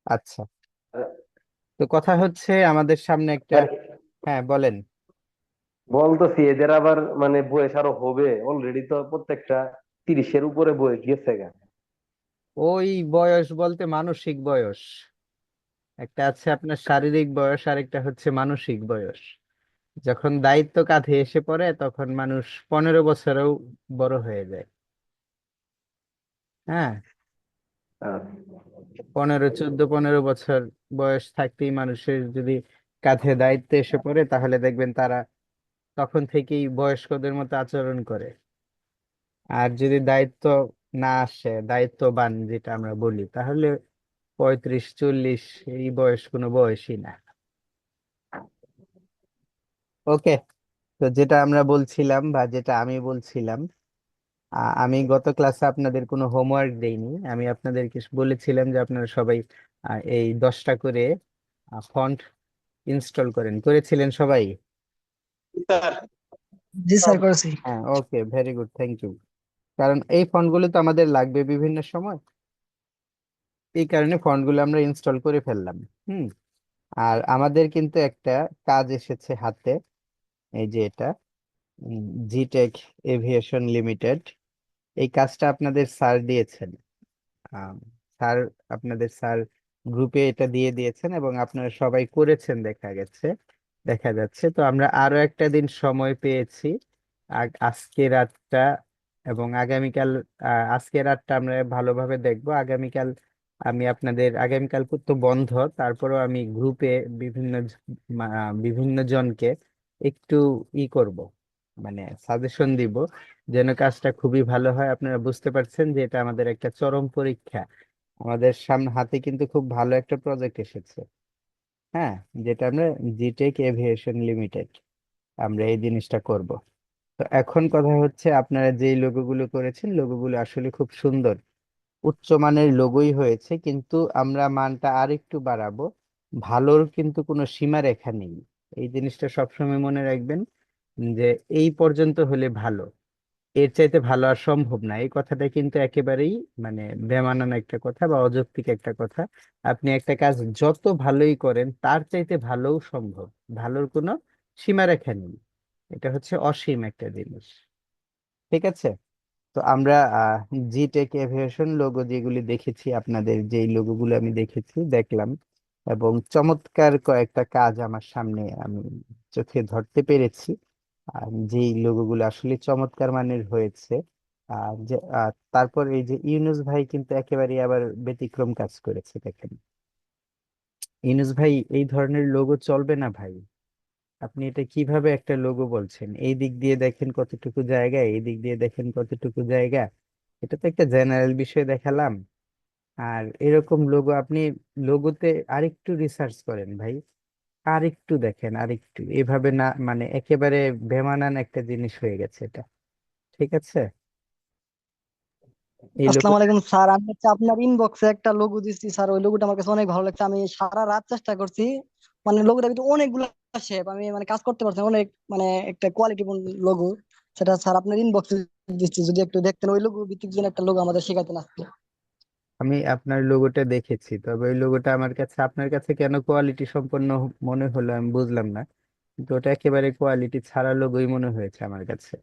আচ্ছা, তো কথা হচ্ছে আমাদের সামনে একটা, আর হ্যাঁ বলেন। বলতেছি এদের আবার মানে বয়স আরো হবে, অলরেডি তো প্রত্যেকটা 30-এর উপরে বয়স গেছে গা। ওই বয়স বলতে মানসিক বয়স, একটা আছে আপনার শারীরিক বয়স আর একটা হচ্ছে মানসিক বয়স। যখন দায়িত্ব কাঁধে এসে পড়ে তখন মানুষ 15 বছরেও বড় হয়ে যায়। হ্যাঁ, আচ্ছা। 15, 14, 15 বছর বয়স থাকতেই মানুষের যদি কাঁধে দায়িত্ব এসে পড়ে তাহলে দেখবেন তারা তখন থেকেই বয়স্কদের মতো আচরণ করে। আর যদি দায়িত্ব না আসে, দায়িত্ববান যেটা আমরা বলি, তাহলে 35, 40 এই বয়স কোনো বয়সই না। ওকে, তো যেটা আমরা বলছিলাম বা যেটা আমি বলছিলাম, আমি গত ক্লাসে আপনাদের কোনো হোমওয়ার্ক দেইনি। আমি আপনাদেরকে বলেছিলাম যে আপনারা সবাই এই 10টা করে ফন্ট ইনস্টল করেছিলেন সবাই? স্যার। জি স্যার, করেছি। হ্যাঁ, ওকে, ভেরি গুড, থ্যাংক ইউ। কারণ এই ফন্টগুলো তো আমাদের লাগবে বিভিন্ন সময়, এই কারণে ফন্টগুলো আমরা ইনস্টল করে ফেললাম। হুম। আর আমাদের কিন্তু একটা কাজ এসেছে হাতে, এই যে এটা, জিটেক এভিয়েশন লিমিটেড। এই কাজটা আপনাদের স্যার দিয়েছেন। আম, স্যার, আপনাদের স্যার গ্রুপে এটা দিয়ে দিয়েছেন এবং আপনারা সবাই করেছেন দেখা যাচ্ছে। তো আমরা আরো একটা দিন সময় পেয়েছি, আজকে রাতটা এবং আগামীকাল। আজকে রাতটা আমরা ভালোভাবে দেখবো, আগামীকাল আমি আপনাদের, আগামীকাল তো বন্ধ, তারপরেও আমি গ্রুপে বিভিন্ন জনকে একটু করব, মানে সাজেশন দিব, যেন কাজটা খুবই ভালো হয়। আপনারা বুঝতে পারছেন যে এটা আমাদের একটা চরম পরীক্ষা। আমাদের সামনে হাতে কিন্তু খুব ভালো একটা প্রজেক্ট এসেছে। হ্যাঁ, যেটা আমরা জিটেক এভিয়েশন লিমিটেড, আমরা এই জিনিসটা করব। তো এখন কথা হচ্ছে, আপনারা যেই লোগোগুলো করেছেন লোগোগুলো আসলে খুব সুন্দর, উচ্চমানের লোগোই হয়েছে, কিন্তু আমরা মানটা আর একটু বাড়াবো। ভালোর কিন্তু কোনো সীমারেখা নেই, এই জিনিসটা সবসময় মনে রাখবেন, যে এই পর্যন্ত হলে ভালো, এর চাইতে ভালো আর সম্ভব না। এই কথাটা কিন্তু একেবারেই মানে বেমানান একটা কথা বা অযৌক্তিক একটা কথা। আপনি একটা কাজ যত ভালোই করেন তার চাইতে ভালোও সম্ভব, ভালোর কোনো সীমারেখা নেই, এটা হচ্ছে অসীম একটা জিনিস। ঠিক আছে? তো আমরা জি টেক এভিয়েশন লোগো যেগুলি দেখেছি, আপনাদের যেই লোগোগুলো আমি দেখলাম, এবং চমৎকার কয়েকটা কাজ আমার সামনে আমি চোখে ধরতে পেরেছি। যেই লোগোগুলো আসলে চমৎকার মানের হয়েছে। তারপর এই যে ইউনুস ভাই কিন্তু একেবারে আবার ব্যতিক্রম কাজ করেছে, দেখেন। ইউনুস ভাই, এই ধরনের লোগো চলবে না ভাই। আপনি এটা কিভাবে একটা লোগো বলছেন? এই দিক দিয়ে দেখেন কতটুকু জায়গা, এই দিক দিয়ে দেখেন কতটুকু জায়গা, এটা তো একটা জেনারেল বিষয় দেখালাম। আর এরকম লোগো আপনি লোগোতে আরেকটু রিসার্চ করেন ভাই, আরেকটু দেখেন, আরেকটু এভাবে না, মানে একেবারে বেমানান একটা জিনিস হয়ে গেছে এটা। ঠিক আছে? এই লোগো, আসসালামু আলাইকুম স্যার, আমি হচ্ছে আপনার ইনবক্সে একটা লোগো দিচ্ছি স্যার। ওই লোগোটা আমার কাছে অনেক ভালো লাগছে। আমি সারা রাত চেষ্টা করছি, মানে লোগোটা কিন্তু অনেকগুলো শেপ আমি মানে কাজ করতে পারছি না। অনেক মানে একটা কোয়ালিটি লোগো। সেটা স্যার আপনার ইনবক্সে দিচ্ছি, যদি একটু দেখতেন। ওই লোগো ভিত্তিক যেন একটা লোগো আমাদের শেখাতেন আজকে। আমি আপনার লোগোটা দেখেছি, তবে ওই লোগোটা আমার কাছে, আপনার কাছে কেন কোয়ালিটি সম্পন্ন মনে হলো আমি বুঝলাম না, কিন্তু ওটা একেবারে কোয়ালিটি ছাড়া লোগোই মনে হয়েছে আমার কাছে।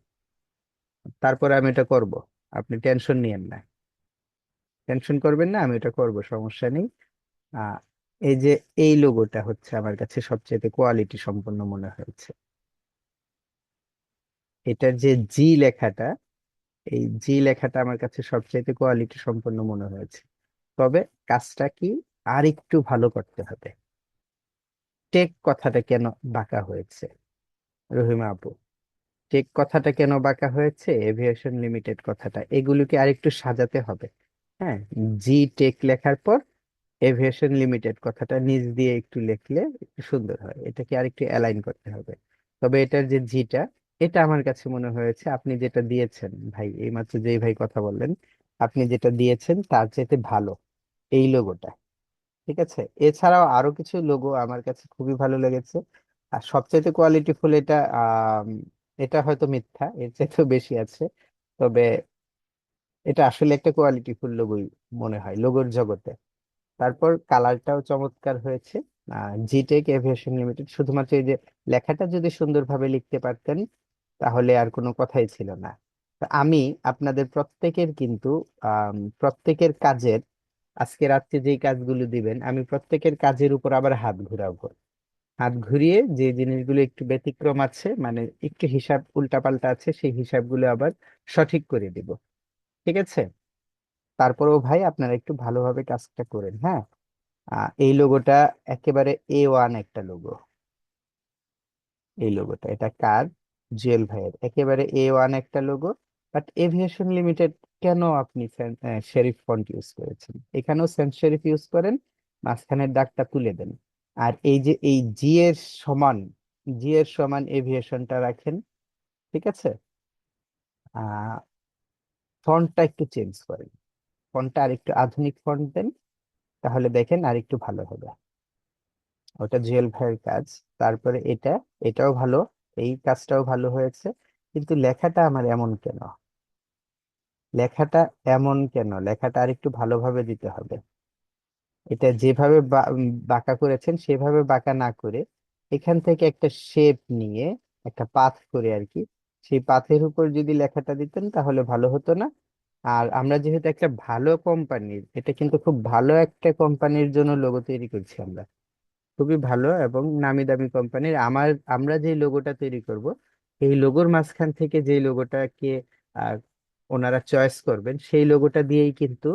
তারপরে আমি এটা করব, আপনি টেনশন নিয়েন না, টেনশন করবেন না, আমি এটা করব, সমস্যা নেই। আহ এই যে এই লোগোটা হচ্ছে আমার কাছে সবচেয়ে কোয়ালিটি সম্পন্ন মনে হয়েছে। এটার যে জি লেখাটা, এই জি লেখাটা আমার কাছে সবচেয়ে কোয়ালিটি সম্পন্ন মনে হয়েছে। তবে কাজটা কি আর একটু ভালো করতে হবে। টেক কথাটা কেন বাঁকা হয়েছে রহিমা আপু? টেক কথাটা কেন বাঁকা হয়েছে, এভিয়েশন লিমিটেড কথাটা, এগুলোকে আরেকটু সাজাতে হবে। হ্যাঁ, জি টেক লেখার পর এভিয়েশন লিমিটেড কথাটা নিচ দিয়ে একটু লিখলে একটু সুন্দর হয়, এটাকে আরেকটু অ্যালাইন করতে হবে। তবে এটার যে জিটা, এটা আমার কাছে মনে হয়েছে আপনি যেটা দিয়েছেন ভাই, এইমাত্র যেই ভাই কথা বললেন, আপনি যেটা দিয়েছেন তার চাইতে ভালো এই লোগোটা। ঠিক আছে? এছাড়াও আরো কিছু লোগো আমার কাছে খুবই ভালো লেগেছে। আর সবচাইতে কোয়ালিটিফুল এটা, এটা হয়তো মিথ্যা, এর চাইতেও বেশি আছে। তবে এটা আসলে একটা কোয়ালিটিফুল লোগোই মনে হয় লোগোর জগতে। তারপর কালারটাও চমৎকার হয়েছে। জিটেক এভিয়েশন লিমিটেড, শুধুমাত্র এই যে লেখাটা যদি সুন্দরভাবে লিখতে পারতেন তাহলে আর কোনো কথাই ছিল না। তা আমি আপনাদের প্রত্যেকের কিন্তু প্রত্যেকের কাজের, আজকে রাত্রে যেই কাজগুলো দিবেন আমি প্রত্যেকের কাজের উপর আবার হাত ঘুরাবো। হাত ঘুরিয়ে যে জিনিসগুলো একটু ব্যতিক্রম আছে, মানে একটু হিসাব উল্টাপাল্টা আছে, সেই হিসাবগুলো আবার সঠিক করে দিব। ঠিক আছে? তারপরেও ভাই আপনারা একটু ভালোভাবে কাজটা করেন, হ্যাঁ। এই লোগোটা একেবারে A1 একটা লোগো। এই লোগোটা এটা কার? জুয়েল ভাইয়ের একেবারে A1 একটা লোগো। বাট এভিয়েশন লিমিটেড কেন আপনি শেরিফ ফন্ট ইউজ করেছেন? এখানেও সেন্ট শেরিফ ইউজ করেন, মাঝখানের দাগটা তুলে দেন। আর এই যে এই জি এর সমান এভিয়েশনটা রাখেন। ঠিক আছে? আহ ফন্টটা একটু চেঞ্জ করেন, ফন্টটা আর একটু আধুনিক ফন্ট দেন, তাহলে দেখেন আর একটু ভালো হবে। ওটা জুয়েল ভাইয়ের কাজ। তারপরে এটাও ভালো, এই কাজটাও ভালো হয়েছে। কিন্তু লেখাটা আমার এমন কেন? লেখাটা এমন কেন? লেখাটা আর একটু ভালোভাবে দিতে হবে। এটা যেভাবে বাঁকা করেছেন সেভাবে বাঁকা না করে এখান থেকে একটা শেপ নিয়ে একটা পাথ করে আর কি, সেই পাথের উপর যদি লেখাটা দিতেন তাহলে ভালো হতো না? আর আমরা যেহেতু একটা ভালো কোম্পানির, এটা কিন্তু খুব ভালো একটা কোম্পানির জন্য লোগো তৈরি করছি আমরা, খুবই ভালো এবং নামি দামি কোম্পানির। আমরা যে লোগোটা তৈরি করব, এই লোগোর মাঝখান থেকে যে লোগোটাকে আহ, ওনারা চয়েস করবেন, সেই লোগোটা দিয়েই কিন্তু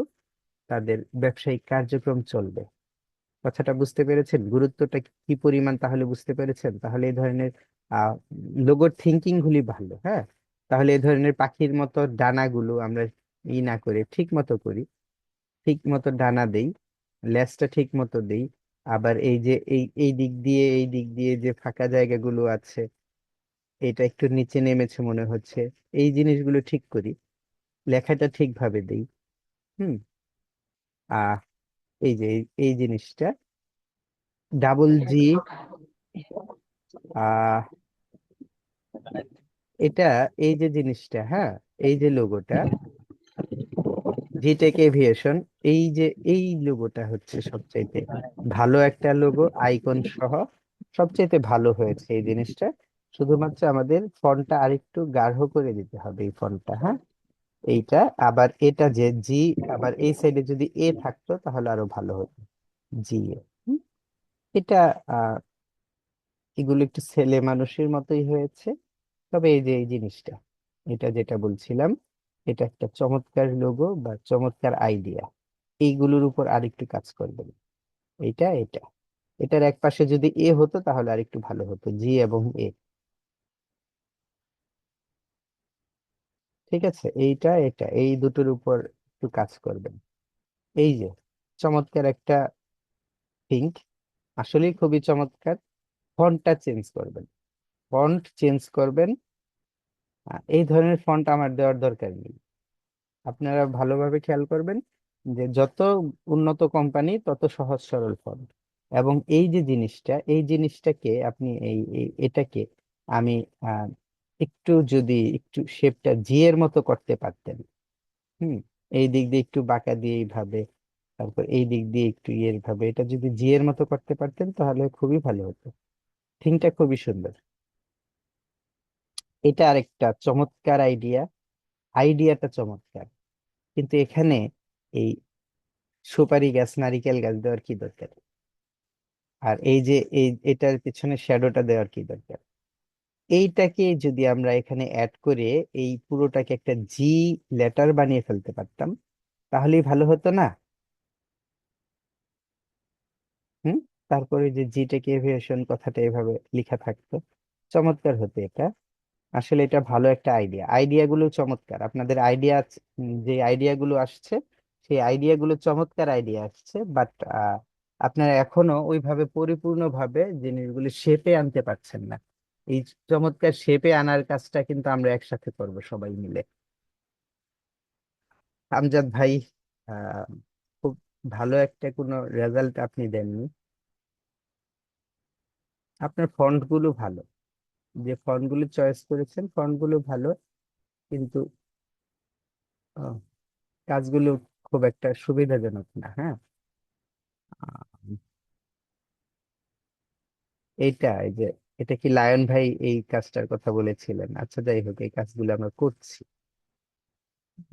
তাদের ব্যবসায়িক কার্যক্রম চলবে। কথাটা বুঝতে পেরেছেন? গুরুত্বটা কি পরিমাণ তাহলে বুঝতে পেরেছেন? তাহলে এই ধরনের আহ লোগোর থিঙ্কিং গুলি ভালো, হ্যাঁ। তাহলে এই ধরনের পাখির মতো ডানাগুলো আমরা না করে ঠিক মতো করি, ঠিক মতো ডানা দেই, লেজটা ঠিক মতো দেই। আবার এই যে এই দিক দিয়ে যে ফাঁকা জায়গাগুলো আছে, এটা একটু নিচে নেমেছে মনে হচ্ছে, এই জিনিসগুলো ঠিক করি, লেখাটা ঠিকভাবে দেই। হুম। আহ এই যে এই জিনিসটা ডাবল জি, আহ এটা, এই যে জিনিসটা, হ্যাঁ, এই যে লোগোটা জিটেক এভিয়েশন, এই যে এই লোগোটা হচ্ছে সবচাইতে ভালো একটা লোগো, আইকন সহ সবচাইতে ভালো হয়েছে এই জিনিসটা। শুধুমাত্র আমাদের ফন্টটা আরেকটু গাঢ় করে দিতে হবে এই ফন্টটা, হ্যাঁ। এইটা আবার এটা যে জি, আবার এই সাইডে যদি এ থাকতো তাহলে আরো ভালো হতো। জি এ। হুম, এটা আহ এগুলো একটু ছেলে মানুষের মতোই হয়েছে। তবে এই যে এই জিনিসটা, এটা যেটা বলছিলাম, এটা একটা চমৎকার লোগো বা চমৎকার আইডিয়া। এইগুলোর উপর আরেকটু কাজ করবেন। এটা এটার এক পাশে যদি এ হতো তাহলে আরেকটু ভালো হতো, জি এবং এ। ঠিক আছে? এটা এই দুটোর উপর একটু কাজ করবেন। এই যে চমৎকার একটা থিঙ্ক, আসলেই খুবই চমৎকার। ফন্টটা চেঞ্জ করবেন, ফন্ট চেঞ্জ করবেন। এই ধরনের ফন্ট আমার দেওয়ার দরকার নেই। আপনারা ভালোভাবে খেয়াল করবেন যে যত উন্নত কোম্পানি তত সহজ সরল ফন্ট। এবং এই যে জিনিসটা, এই জিনিসটাকে আপনি এটাকে আমি আহ, একটু যদি একটু শেপটা জি এর মতো করতে পারতেন। হুম। এই দিক দিয়ে একটু বাঁকা দিয়ে এইভাবে, তারপর এই দিক দিয়ে একটু ইয়ের ভাবে, এটা যদি জি এর মতো করতে পারতেন তাহলে খুবই ভালো হতো। থিংটা খুবই সুন্দর। এটা আরেকটা চমৎকার আইডিয়া, আইডিয়াটা চমৎকার। কিন্তু এখানে এই সুপারি গাছ নারিকেল গাছ দেওয়ার কি দরকার? আর এই যে এটার পিছনে শ্যাডোটা দেওয়ার কি দরকার? এইটাকে যদি আমরা এখানে অ্যাড করে এই পুরোটাকে একটা জি লেটার বানিয়ে ফেলতে পারতাম তাহলেই ভালো হতো না? হুম। তারপরে যে জিটেক এভিয়েশন কথাটা এভাবে লেখা থাকতো, চমৎকার হতো এটা। আসলে এটা ভালো একটা আইডিয়া, আইডিয়া গুলো চমৎকার। আপনাদের আইডিয়া, যে আইডিয়া গুলো আসছে, সেই আইডিয়া গুলো চমৎকার আইডিয়া আসছে, বাট আপনারা এখনো ওইভাবে পরিপূর্ণভাবে জিনিসগুলো শেপে আনতে পারছেন না। এই চমৎকার শেপে আনার কাজটা কিন্তু আমরা একসাথে করব সবাই মিলে। আমজাদ ভাই, আহ খুব ভালো একটা কোনো রেজাল্ট আপনি দেননি। আপনার ফন্ট গুলো ভালো, যে ফন্ট গুলো চয়েস করেছেন ফন্ট গুলো ভালো, কিন্তু আহ, কাজগুলো খুব একটা সুবিধাজনক না, হ্যাঁ। এইটা এই যে এটা কি লায়ন ভাই এই কাজটার কথা বলেছিলেন? আচ্ছা যাই হোক, এই কাজগুলো আমরা করছি।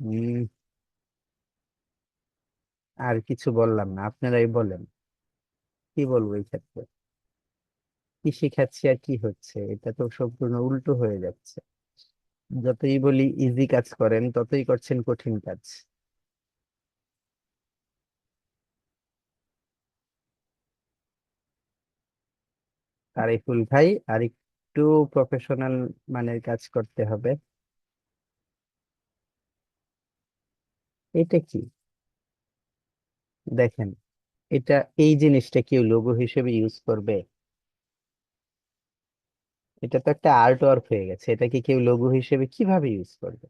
উম আর কিছু বললাম না, আপনারাই বলেন কি বলবো এই ক্ষেত্রে। কি শিখাচ্ছি আর কি হচ্ছে, এটা তো সম্পূর্ণ উল্টো হয়ে যাচ্ছে। যতই বলি ইজি কাজ করেন, ততই করছেন কঠিন কাজ। আরিফুল ভাই আর একটু প্রফেশনাল মানের কাজ করতে হবে। এটা কি দেখেন, এটা এই জিনিসটা কেউ লোগো হিসেবে ইউজ করবে? এটা তো একটা আর্ট ওয়ার্ক হয়ে গেছে, এটা কি কেউ লোগো হিসেবে কিভাবে ইউজ করবে?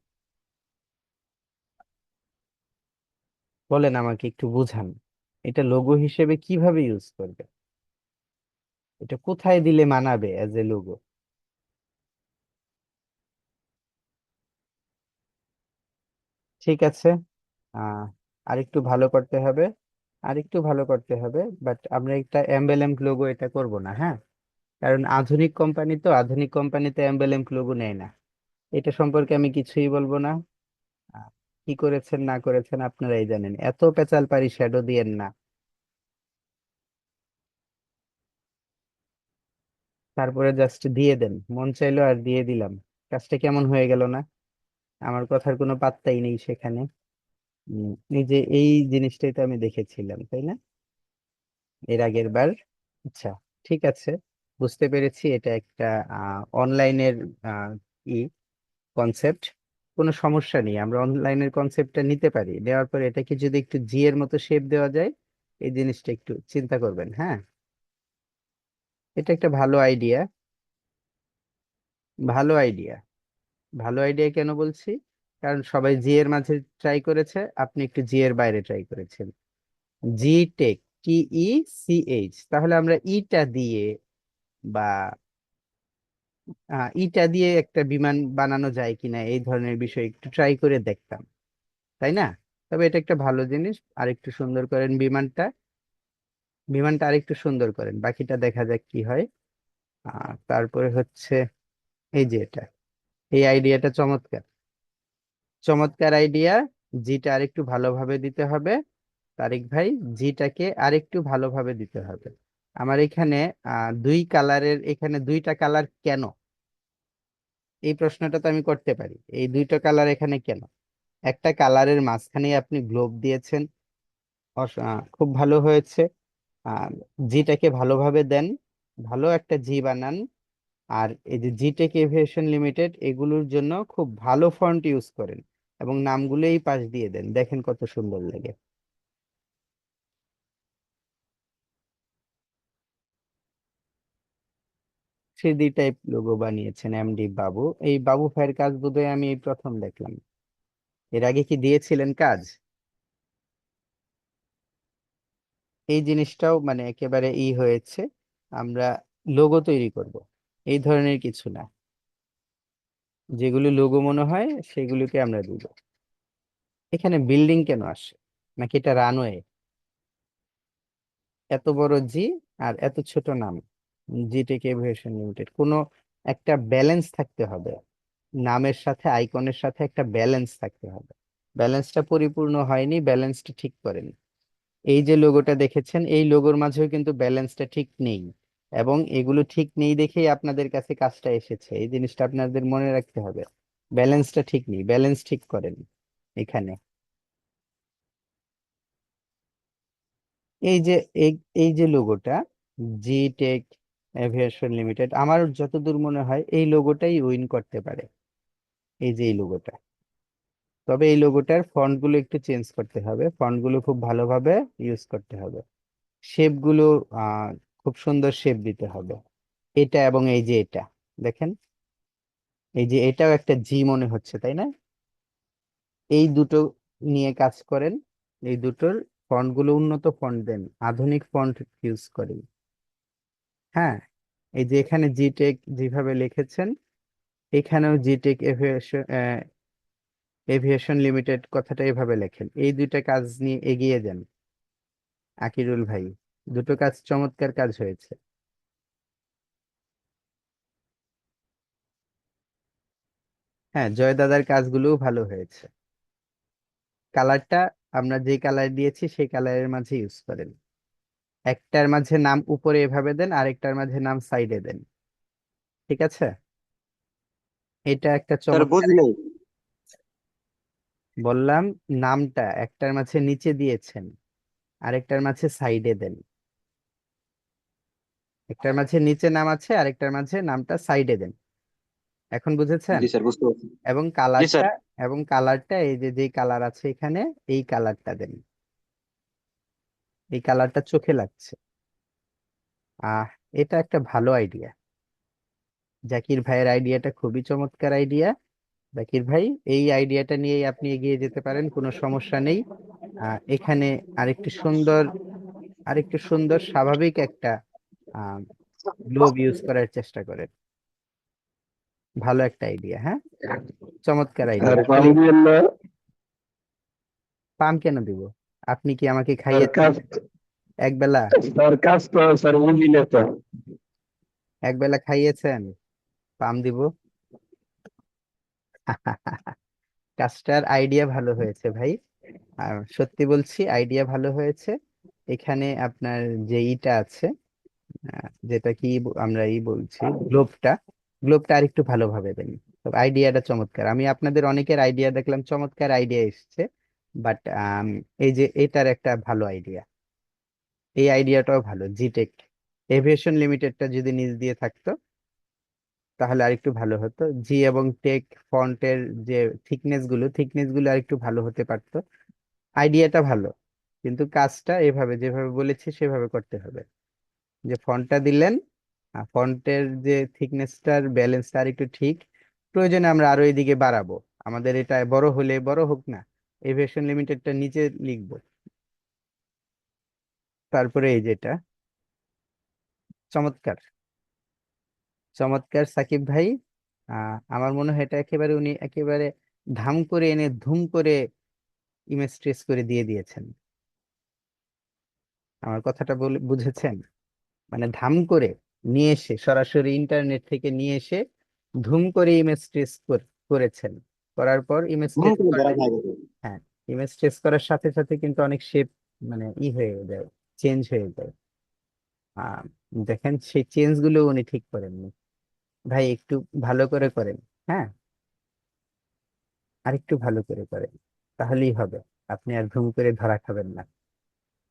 বলেন আমাকে, একটু বুঝান। এটা লোগো হিসেবে কিভাবে ইউজ করবে? এটা কোথায় দিলে মানাবে এজ এ লোগো? ঠিক আছে, আহ আরেকটু ভালো করতে হবে, আরেকটু ভালো করতে হবে। বাট আমরা একটা এমবেলেম লোগো এটা করব না, হ্যাঁ? কারণ আধুনিক কোম্পানি, তো আধুনিক কোম্পানিতে এমবেলেম লোগো নেয় না। এটা সম্পর্কে আমি কিছুই বলবো না। আহ, কি করেছেন না করেছেন আপনারাই জানেন, এত পেঁচাল পারি শ্যাডো দিয়েন না। তারপরে জাস্ট দিয়ে দেন, মন চাইলো আর দিয়ে দিলাম। কাজটা কেমন হয়ে গেল না? আমার কথার কোনো পাত্তাই নেই সেখানে। এই যে এই জিনিসটাই তো আমি দেখেছিলাম, তাই না, এর আগের বার? আচ্ছা, ঠিক আছে, বুঝতে পেরেছি এটা একটা অনলাইনের ই কনসেপ্ট। কোনো সমস্যা নেই, আমরা অনলাইনের কনসেপ্টটা নিতে পারি। নেওয়ার পরে এটাকে যদি একটু জি এর মতো শেপ দেওয়া যায়, এই জিনিসটা একটু চিন্তা করবেন, হ্যাঁ? এটা একটা ভালো আইডিয়া। ভালো আইডিয়া। ভালো আইডিয়া কেন বলছি? কারণ সবাই জি এর মাঝে ট্রাই করেছে, আপনি একটু জি এর বাইরে ট্রাই করেছেন। জি টেক, TECH, তাহলে আমরা ইটা দিয়ে বা ইটা দিয়ে একটা বিমান বানানো যায় কিনা, এই ধরনের বিষয় একটু ট্রাই করে দেখতাম, তাই না? তবে এটা একটা ভালো জিনিস। আর একটু সুন্দর করেন বিমানটা, বিমানটা আরেকটু সুন্দর করেন, বাকিটা দেখা যাক কি হয়। তারপরে হচ্ছে এই যে এটা, এই আইডিয়াটা চমৎকার, চমৎকার আইডিয়া। জিটা আরেকটু ভালোভাবে দিতে হবে তারিক ভাই, জিটাকে আরেকটু ভালোভাবে দিতে হবে। আমার এখানে দুই কালারের, এখানে দুইটা কালার কেন, এই প্রশ্নটা তো আমি করতে পারি। এই দুইটা কালার এখানে কেন? একটা কালারের মাঝখানে আপনি গ্লোব দিয়েছেন, খুব ভালো হয়েছে। আর জিটাকে ভালোভাবে দেন, ভালো একটা জি বানান। আর এই যে জিটেক এভিয়েশন লিমিটেড, এগুলোর জন্য খুব ভালো ফন্ট ইউজ করেন এবং নামগুলো এই পাশ দিয়ে দেন, দেখেন কত সুন্দর লাগে। থ্রি ডি টাইপ লোগো বানিয়েছেন এমডি বাবু। এই বাবু ভাইয়ের কাজ বোধহয় আমি এই প্রথম দেখলাম। এর আগে কি দিয়েছিলেন কাজ? এই জিনিসটাও মানে একেবারে হয়েছে। আমরা লোগো তৈরি করব, এই ধরনের কিছু না, যেগুলো লোগো মনে হয় সেগুলোকে আমরা দিব। এখানে বিল্ডিং কেন আসে, নাকি এটা রানওয়ে? এত বড় জি আর এত ছোট নাম, জি টেক এভিয়েশন লিমিটেড, কোনো একটা ব্যালেন্স থাকতে হবে। নামের সাথে আইকনের সাথে একটা ব্যালেন্স থাকতে হবে। ব্যালেন্সটা পরিপূর্ণ হয়নি, ব্যালেন্সটা ঠিক করেন। এই যে লোগোটা দেখেছেন, এই লোগোর মাঝেও কিন্তু ব্যালেন্সটা ঠিক নেই, এবং এগুলো ঠিক নেই দেখেই আপনাদের কাছে কাজটা এসেছে। এই জিনিসটা আপনাদের মনে রাখতে হবে, ব্যালেন্সটা ঠিক নেই, ব্যালেন্স ঠিক করেন এখানে। এই যে এই এই যে লোগোটা, জি টেক এভিয়েশন লিমিটেড, আমার যতদূর মনে হয় এই লোগোটাই উইন করতে পারে। এই যে এই লোগোটা, তবে এই লোগোটার ফন্ট গুলো একটু চেঞ্জ করতে হবে, ফন্ট গুলো খুব ভালোভাবে ইউজ করতে হবে। শেপ গুলো আহ খুব সুন্দর শেপ দিতে হবে। এটা এবং এই যে এটা দেখেন, এই যে এটাও একটা জি মনে হচ্ছে, তাই না? এই দুটো নিয়ে কাজ করেন, এই দুটোর ফন্ট গুলো উন্নত ফন্ট দেন, আধুনিক ফন্ট ইউজ করেন। হ্যাঁ, এই যে এখানে জিটেক যেভাবে লিখেছেন, এখানেও জিটেক এভিয়েশন এভিয়েশন লিমিটেড কথাটা এভাবে লেখেন। এই দুইটা কাজ নিয়ে এগিয়ে যান আকিরুল ভাই, দুটো কাজ চমৎকার কাজ হয়েছে। হ্যাঁ, জয় দাদার কাজগুলোও ভালো হয়েছে। কালারটা আমরা যে কালার দিয়েছি সেই কালারের মাঝে ইউজ করেন। একটার মাঝে নাম উপরে এভাবে দেন, আরেকটার মাঝে নাম সাইডে দেন। ঠিক আছে, এটা একটা স্যার চমৎকার। বুঝি নাই। বললাম, নামটা একটার মাঝে নিচে দিয়েছেন, আরেকটার মাঝে সাইডে দেন। একটার মাঝে নিচে নাম আছে, আরেকটার মাঝে নামটা সাইডে দেন। এখন বুঝেছেন? জি স্যার বুঝতে পারছি। এবং জি স্যার। কালারটা, এবং কালারটা এই যে যে কালার আছে এখানে, এই কালারটা দেন। এই কালারটা চোখে লাগছে। আহ এটা একটা ভালো আইডিয়া। জাকির ভাইয়ের আইডিয়াটা খুবই চমৎকার আইডিয়া। জাকির ভাই, এই আইডিয়াটা নিয়েই আপনি এগিয়ে যেতে পারেন, কোনো সমস্যা নেই। এখানে আরেকটু সুন্দর, আরেকটু সুন্দর স্বাভাবিক একটা আহ গ্লোব ইউজ করার চেষ্টা করেন। ভালো একটা আইডিয়া, হ্যাঁ, চমৎকার আর আইডিয়া পাম আসলে। দিয়েন না। পাম কেন দিব? আপনি কি আমাকে আর খাইয়েছেন কাজ, একবেলা? আর কাজ তো স্যার বুঝি না তো। একবেলা খাইয়েছেন, পাম দিব? কাজটার আইডিয়া ভালো হয়েছে ভাই। আর সত্যি বলছি, আইডিয়া ভালো হয়েছে। এখানে আপনার যে ইটা আছে, যেটা কি আমরা বলছি, গ্লোবটা, গ্লোবটা আরেকটু ভালোভাবে দেন। তবে আইডিয়াটা চমৎকার। আমি আপনাদের অনেকের আইডিয়া দেখলাম, চমৎকার আইডিয়া এসছে, বাট এই যে এটার একটা ভালো আইডিয়া, এই আইডিয়াটাও ভালো। জিটেক এভিয়েশন লিমিটেডটা যদি নিজ দিয়ে থাকতো তাহলে আরেকটু ভালো হতো। জি এবং টেক ফন্টের যে থিকনেস গুলো আরেকটু ভালো হতে পারতো। আইডিয়াটা ভালো, কিন্তু কাজটা এভাবে যেভাবে বলেছি সেভাবে করতে হবে। যে ফন্টটা দিলেন, ফন্টের যে থিকনেসটার ব্যালেন্সটা আর একটু ঠিক, প্রয়োজনে আমরা আরো এদিকে বাড়াবো। আমাদের এটা বড় হলে বড় হোক না, এভিয়েশন লিমিটেডটা নিচে লিখবো। তারপরে এই যেটা, চমৎকার, চমৎকার সাকিব ভাই। আমার মনে হয় এটা একেবারে উনি একেবারে ধাম করে এনে ধুম করে ইমেজ ট্রেস করে দিয়ে দিয়েছেন। আমার কথাটা বলে বুঝেছেন? মানে ধাম করে নিয়ে এসে, সরাসরি ইন্টারনেট থেকে নিয়ে এসে ধুম করে ইমেজ ট্রেস করেছেন। করার পর ইমেজ ঘুম ট্রেস করে ধরা করলে, খাই গেছে। হ্যাঁ, ইমেজ ট্রেস করার সাথে সাথে কিন্তু অনেক শেপ মানে হয়ে যায়, চেঞ্জ হয়ে যায়। আহ দেখেন, সেই চেঞ্জ গুলো উনি ঠিক করেননি। ভাই একটু ভালো করে করেন, হ্যাঁ, আর একটু ভালো করে করেন, তাহলেই হবে। আপনি আর ধুম করে ধরা খাবেন না।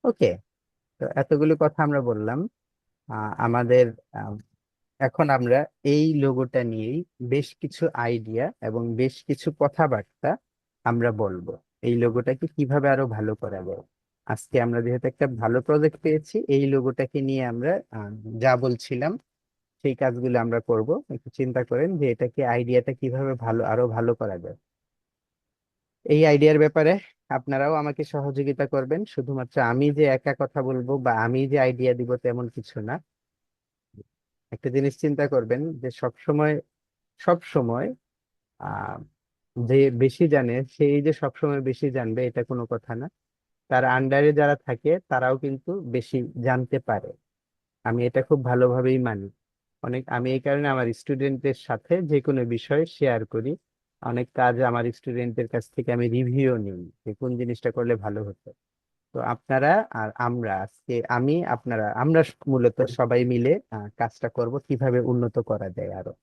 ওকে, তো এতগুলো কথা আমরা বললাম। আমাদের এখন আমরা এই লোগোটা নিয়েই বেশ কিছু আইডিয়া এবং বেশ কিছু কথাবার্তা আমরা বলবো। এই লোগোটাকে কিভাবে আরো ভালো করা যায়। আজকে আমরা যেহেতু একটা ভালো প্রজেক্ট পেয়েছি, এই লোগোটাকে নিয়ে আমরা যা বলছিলাম সেই কাজগুলো আমরা করব। একটু চিন্তা করেন যে এটাকে, আইডিয়াটা কিভাবে ভালো, আরো ভালো করা যায়। এই আইডিয়ার ব্যাপারে আপনারাও আমাকে সহযোগিতা করবেন। শুধুমাত্র আমি যে একা কথা বলবো বা আমি যে আইডিয়া দিব তেমন কিছু না। একটা জিনিস চিন্তা করবেন যে সব সময়, সব সময় আহ যে বেশি জানে সেই যে সব সময় বেশি জানবে এটা কোনো কথা না। তার আন্ডারে যারা থাকে তারাও কিন্তু বেশি জানতে পারে। আমি এটা খুব ভালোভাবেই মানি। আমি এই কারণে আমার স্টুডেন্টদের সাথে যে কোনো বিষয় শেয়ার করি। অনেক কাজ আমার স্টুডেন্টদের কাছ থেকে আমি রিভিউ নিই যে কোন জিনিসটা করলে ভালো হতো। তো আপনারা আর আমরা আজকে, আমি আপনারা আমরা মূলত সবাই মিলে কাজটা করব কিভাবে উন্নত করা যায় আরো।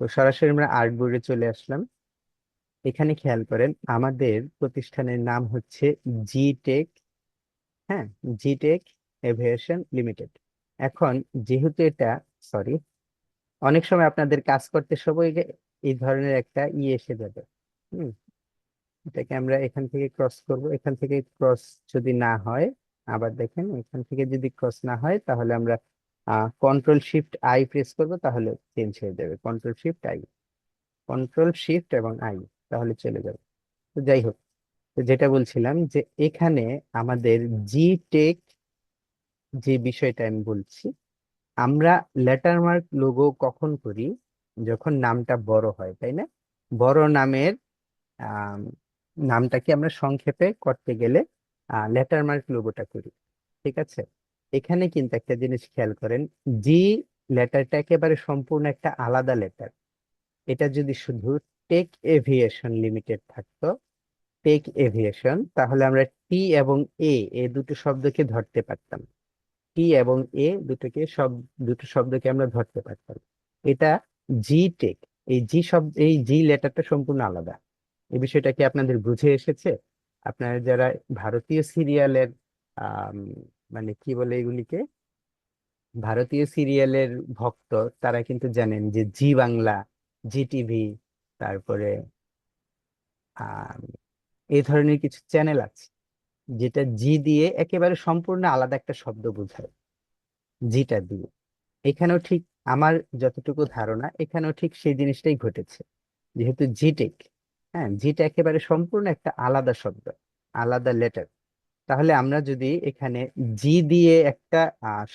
তো সরাসরি আমরা আর্ট বোর্ডে চলে আসলাম। এখানে খেয়াল করেন, আমাদের প্রতিষ্ঠানের নাম হচ্ছে জি টেক। হ্যাঁ, জি টেক এভিয়েশন লিমিটেড। এখন যেহেতু এটা, সরি, অনেক সময় আপনাদের কাজ করতে সবাই এই ধরনের একটা এসে যাবে। হুম, এটাকে আমরা এখান থেকে ক্রস করব। এখান থেকে ক্রস যদি না হয়, আবার দেখেন এখান থেকে যদি ক্রস না হয় তাহলে আমরা কন্ট্রোল শিফট আই প্রেস করব, তাহলে চেঞ্জ হয়ে যাবে। Control shift I, control shift এবং আই, তাহলে চলে যাবে। তো যাই হোক, তো যেটা বলছিলাম যে এখানে আমাদের জি টেক, যে বিষয়টা আমি বলছি, আমরা লেটার মার্ক লোগো কখন করি? যখন নামটা বড় হয়, তাই না? বড় নামের আম, নামটাকে আমরা সংক্ষেপে করতে গেলে লেটার মার্ক লোগোটা করি। ঠিক আছে, এখানে কিন্তু একটা জিনিস খেয়াল করেন, জি লেটারটা একেবারে সম্পূর্ণ একটা আলাদা লেটার। এটা যদি শুধু টেক এভিয়েশন লিমিটেড থাকতো, টেক এভিয়েশন, তাহলে আমরা টি এবং এই দুটো শব্দকে ধরতে পারতাম। টি এবং দুটো শব্দকে আমরা ধরতে পারতাম। এটা জি টেক, এই জি লেটারটা সম্পূর্ণ আলাদা। এই বিষয়টা কি আপনাদের বুঝে এসেছে? আপনারা যারা ভারতীয় সিরিয়ালের আহ মানে কি বলে এগুলিকে, ভারতীয় সিরিয়ালের ভক্ত, তারা কিন্তু জানেন যে জি বাংলা, জি টিভি, তারপরে আহ এই ধরনের কিছু চ্যানেল আছে যেটা জি দিয়ে একেবারে সম্পূর্ণ আলাদা একটা শব্দ বোঝায়, জিটা দিয়ে। এখানেও ঠিক আমার যতটুকু ধারণা, এখানেও ঠিক সেই জিনিসটাই ঘটেছে। যেহেতু জিটেক, হ্যাঁ, জিটা একেবারে সম্পূর্ণ একটা আলাদা শব্দ, আলাদা লেটার। তাহলে আমরা যদি এখানে জি দিয়ে একটা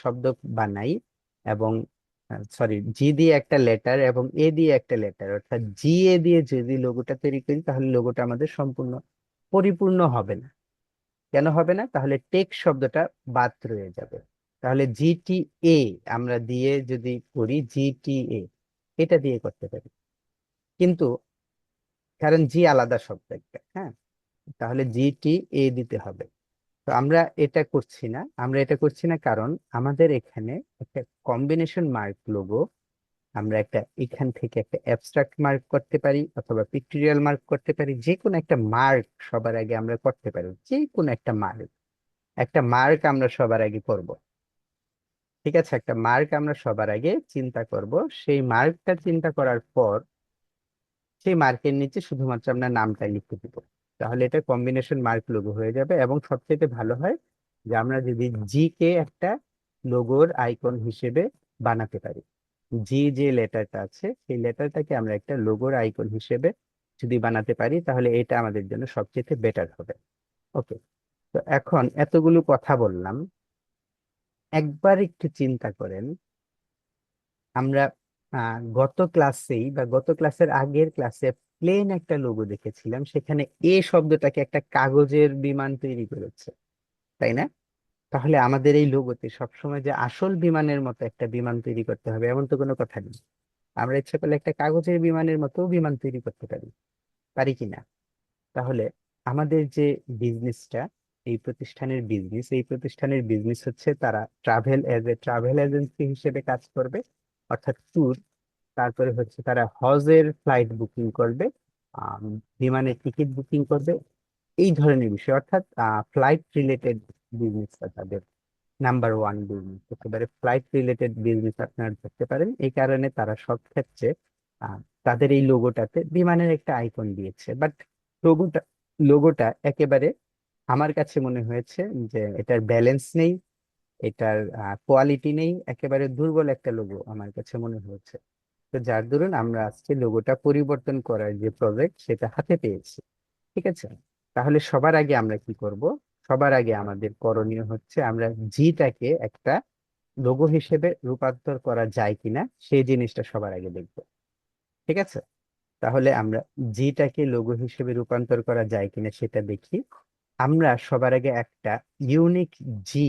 শব্দ বানাই, এবং জি দিয়ে একটা লেটার এবং এ দিয়ে একটা লেটার, অর্থাৎ জি এ দিয়ে যদি লোগোটা তৈরি করি, তাহলে লোগোটা আমাদের সম্পূর্ণ পরিপূর্ণ হবে না। কেন হবে না? তাহলে টেক শব্দটা বাদ রয়ে যাবে। তাহলে জিটিএ আমরা দিয়ে যদি করি, জিটিএ এটা দিয়ে করতে পারি, কিন্তু কারণ জি আলাদা শব্দ একটা, হ্যাঁ, তাহলে জিটিএ দিতে হবে। তো আমরা এটা করছি না কারণ আমাদের এখানে একটা কম্বিনেশন মার্ক লোগো, আমরা একটা এখান থেকে একটা অ্যাবস্ট্রাক্ট মার্ক করতে পারি অথবা পিক্টোরিয়াল মার্ক করতে পারি, যে কোনো একটা মার্ক সবার আগে আমরা করতে পারি, যে কোনো একটা মার্ক আমরা সবার আগে করব। ঠিক আছে, একটা মার্ক আমরা সবার আগে চিন্তা করব। সেই মার্কটা চিন্তা করার পর সেই মার্কের নিচে শুধুমাত্র আমরা নামটা লিখে দিব। তাহলে এটা কম্বিনেশন মার্ক লোগো হয়ে যাবে, এবং সবচেয়ে ভালো হয় যে আমরা যদি জি কে একটা লোগোর আইকন হিসেবে বানাতে পারি। জি যে লেটারটা আছে সেই লেটারটাকে আমরা একটা লোগোর আইকন হিসেবে যদি বানাতে পারি, তাহলে এটা আমাদের জন্য সবচেয়ে বেটার হবে। ওকে, তো এখন এতগুলো কথা বললাম, একবার একটু চিন্তা করেন। আমরা গত ক্লাসেই বা গত ক্লাসের আগের ক্লাসে প্লেন একটা লোগো দেখেছিলাম, সেখানে এ শব্দটাকে একটা কাগজের বিমান তৈরি করেছে, তাই না? তাহলে আমাদের এই লোগোতে সবসময় যে আসল বিমানের মতো একটা বিমান তৈরি করতে হবে এমন তো কোনো কথা নেই। আমরা ইচ্ছা করলে একটা কাগজের বিমানের মতো বিমান তৈরি করতে পারি, পারি কি না? তাহলে আমাদের যে বিজনেসটা, এই প্রতিষ্ঠানের বিজনেস হচ্ছে তারা ট্রাভেল এজেন্সি হিসেবে কাজ করবে, অর্থাৎ ট্যুর। তারপরে হচ্ছে তারা হজের ফ্লাইট বুকিং করবে, আম, বিমানের টিকিট বুকিং করবে, এই ধরনের বিষয়, অর্থাৎ ফ্লাইট রিলেটেড বিজনেসটা তাদের নাম্বার ওয়ান বিজনেস। একেবারে ফ্লাইট রিলেটেড বিজনেস আপনারা ধরতে পারেন। এই কারণে তারা সব ক্ষেত্রে আহ, তাদের এই লোগোটাতে বিমানের একটা আইকন দিয়েছে। বাট লোগোটা লোগোটা একেবারে আমার কাছে মনে হয়েছে যে এটার ব্যালেন্স নেই, এটার কোয়ালিটি নেই, একেবারে দুর্বল একটা লোগো আমার কাছে মনে হয়েছে। তো যার দরুন আমরা আজকে লোগোটা পরিবর্তন করার যে প্রজেক্ট সেটা হাতে পেয়েছি। ঠিক আছে, তাহলে সবার আগে আমরা কি করব? সবার আগে আমাদের করণীয় হচ্ছে আমরা জিটাকে একটা লোগো হিসেবে রূপান্তর করা যায় কিনা সেই জিনিসটা সবার আগে দেখব। ঠিক আছে, তাহলে আমরা জিটাকে লোগো হিসেবে রূপান্তর করা যায় কিনা সেটা দেখি। আমরা সবার আগে ইউনিক জি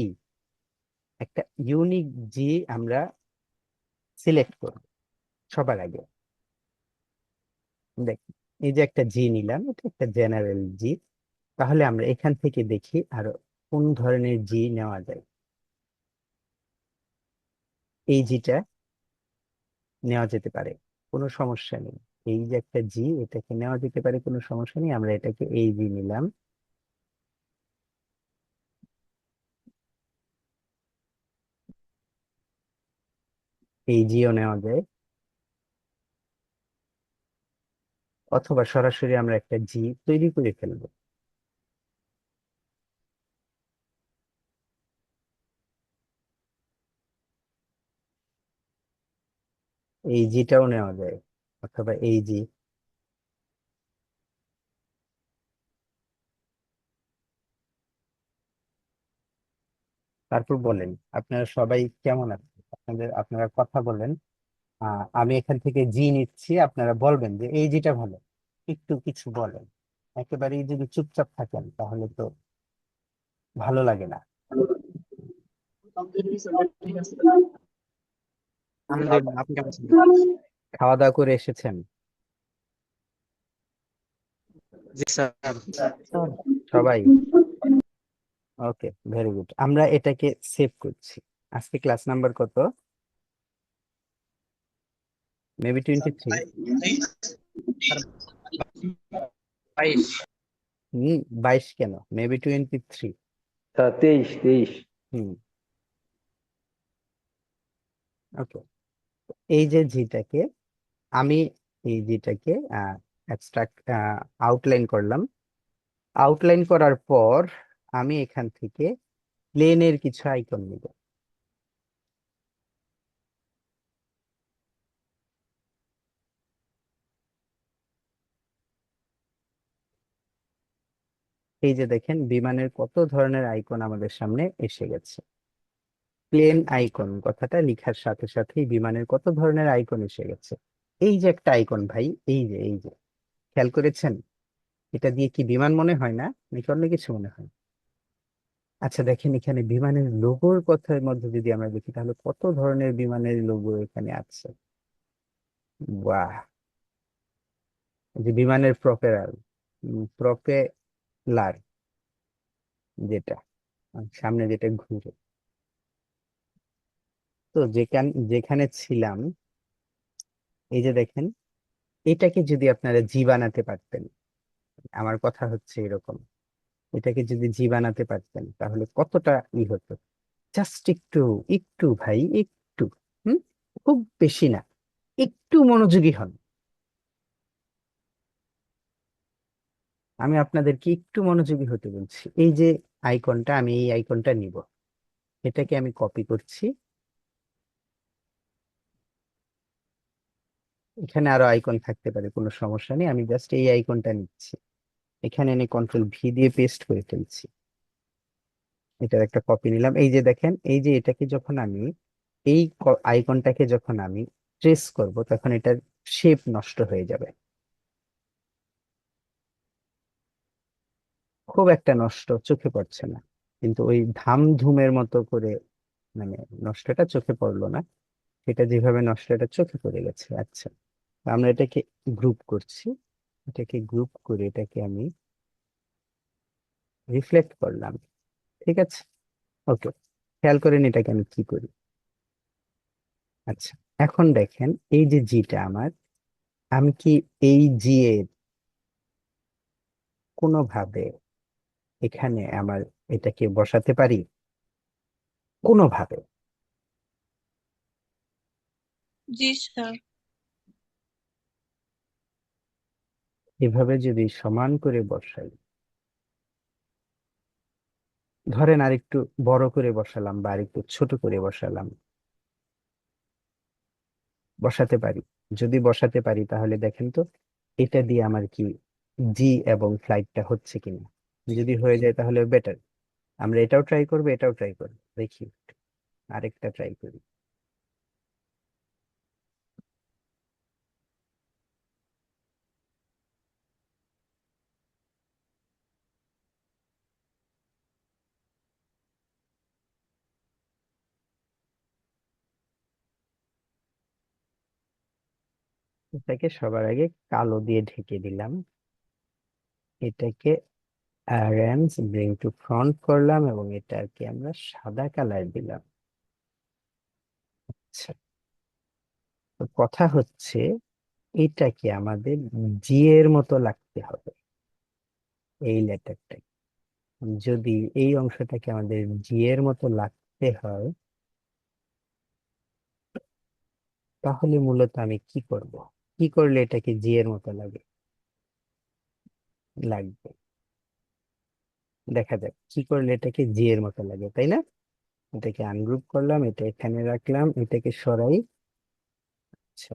একটা ইউনিক জি আমরা সিলেক্ট করব সবার আগে। দেখ, এই যে একটা জি নিলাম, এটা একটা জেনারেল জি। তাহলে আমরা এখান থেকে দেখি আর কোন ধরনের জি নেওয়া যায়। এই জিটা নেওয়া যেতে পারে, কোনো সমস্যা নেই। এই যে একটা জি, এটাকে নেওয়া যেতে পারে, কোনো সমস্যা নেই। আমরা এটাকে এই জি নিলাম। এই জিও নেওয়া যায়, অথবা সরাসরি আমরা একটা জি তৈরি করে ফেলবো। এই জিটাও নেওয়া যায়, অথবা এই জি। তারপর বলেন আপনারা সবাই কেমন আছেন, আপনারা কথা বলেন। আমি এখান থেকে জি নিচ্ছি, আপনারা বলবেন যে এই জিটা ভালো, একটু কিছু বলেন। একেবারেই যদি চুপচাপ থাকেন তাহলে তো ভালো লাগে না। আলহামদুলিল্লাহ, আপনি কেমন আছেন? খাওয়া দাওয়া করে এসেছেন? জি স্যার। স্যার সবাই? ওকে, ভেরি গুড। আমরা এটাকে সেভ করছি। আজকে ক্লাস নাম্বার কত? মেবি 23। বাইশ। হম, 22 কেন? মেবি 23। 23, 23। হুম, ওকে। এই যে জিটাকে আমি এই জিটাকে অ্যাবস্ট্রাক্ট আউটলাইন করলাম। আউটলাইন করার পর আমি এখান থেকে প্লেনের কিছু আইকন নিব। এই যে দেখেন বিমানের কত ধরনের আইকন আমাদের সামনে এসে গেছে। প্লেন আইকন কথাটা লেখার সাথে সাথেই বিমানের কত ধরনের আইকন এসে গেছে। এই যে একটা আইকন ভাই, এই যে খেয়াল করেছেন? এটা দিয়ে কি বিমান মনে হয় না, নাকি অন্য কিছু মনে হয়? আচ্ছা দেখেন, এখানে বিমানের লোগোর কথার মধ্যে যদি আমরা দেখি তাহলে কত ধরনের বিমানের লোগো এখানে আছে। বাহ! এই যে বিমানের প্রপেলার, প্রপেলার যেটা সামনে যেটা ঘুরে। তো যেখানে ছিলাম, এই যে দেখেন, এটাকে যদি আপনারা জি বানাতে পারতেন, আমার কথা হচ্ছে এরকম, এটাকে যদি জি বানাতে পারতেন তাহলে কতটা হতো। জাস্ট একটু, একটু ভাই, একটু। হুম, খুব বেশি না, একটু মনোযোগী হন। আমি আপনাদেরকে একটু মনোযোগী হতে বলছি। এই যে আইকনটা, আমি এই আইকনটা নিব, এটাকে আমি কপি করছি। এখানে আরো আইকন থাকতে পারে, কোনো সমস্যা নেই, আমি জাস্ট এই আইকনটা নিচ্ছি। এখানে এনে কন্ট্রোল ভি দিয়ে পেস্ট করে ফেলছি। এটার একটা কপি নিলাম। এই যে দেখেন, এই যে এটাকে যখন আমি এই আইকনটাকে যখন আমি ট্রেস করব তখন এটার শেপ নষ্ট হয়ে যাবে। খুব একটা নষ্ট চোখে পড়ছে না, কিন্তু ওই ধাম ধুমের মতো করে মানে নষ্টটা চোখে পড়লো না। এটা যেভাবে নষ্ট, এটা চোখে পড়ে গেছে। আচ্ছা, আমরা এটাকে গ্রুপ করছি। এটাকে গ্রুপ করে এটাকে আমি রিফ্লেক্ট করলাম। ঠিক আছে, ওকে। খেয়াল করেন এটাকে আমি কি করি। আচ্ছা, এখন দেখেন এই যে জিটা আমার, আমি কি এই জি এর কোনোভাবে এখানে আমার এটাকে বসাতে পারি? কোনোভাবে? জি স্যার। এভাবে যদি সমান করে বসাই, ধরেন আরেকটু বড় করে বসালাম বা আরেকটু ছোট করে বসালাম, বসাতে পারি? যদি বসাতে পারি তাহলে দেখেন তো এটা দিয়ে আমার কি জি এবং ফ্লাইটটা হচ্ছে কিনা। যদি হয়ে যায় তাহলে বেটার। আমরা এটাও ট্রাই করবো, এটাও ট্রাই করবো, দেখি আরেকটা ট্রাই করি। এটাকে সবার আগে কালো দিয়ে ঢেকে দিলাম। এটাকে অ্যারেঞ্জ ব্রিং টু ফ্রন্ট করলাম এবং এটাকে আমরা সাদা কালার দিলাম। আচ্ছা, তো কথা হচ্ছে এটাকে আমাদের জি এর মতো লাগতে হবে। এই লেটারটা যদি, এই অংশটাকে আমাদের জি এর মতো লাগতে হয়, তাহলে মূলত আমি কি করব? কি করলে এটাকে জি এর মতো লাগবে? দেখা যাক কি করলে এটাকে জি এর মতো লাগে, তাই না? এটাকে আনগ্রুপ করলাম, এটা এখানে রাখলাম, এটাকে সরাই। আচ্ছা,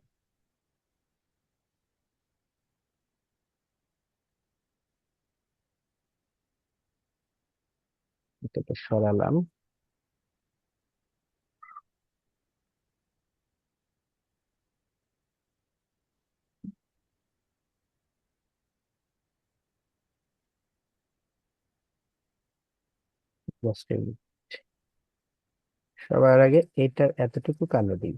এটাকে সরালাম। Just a minute। সবার আগে এটা এতটুকু কালো দিই,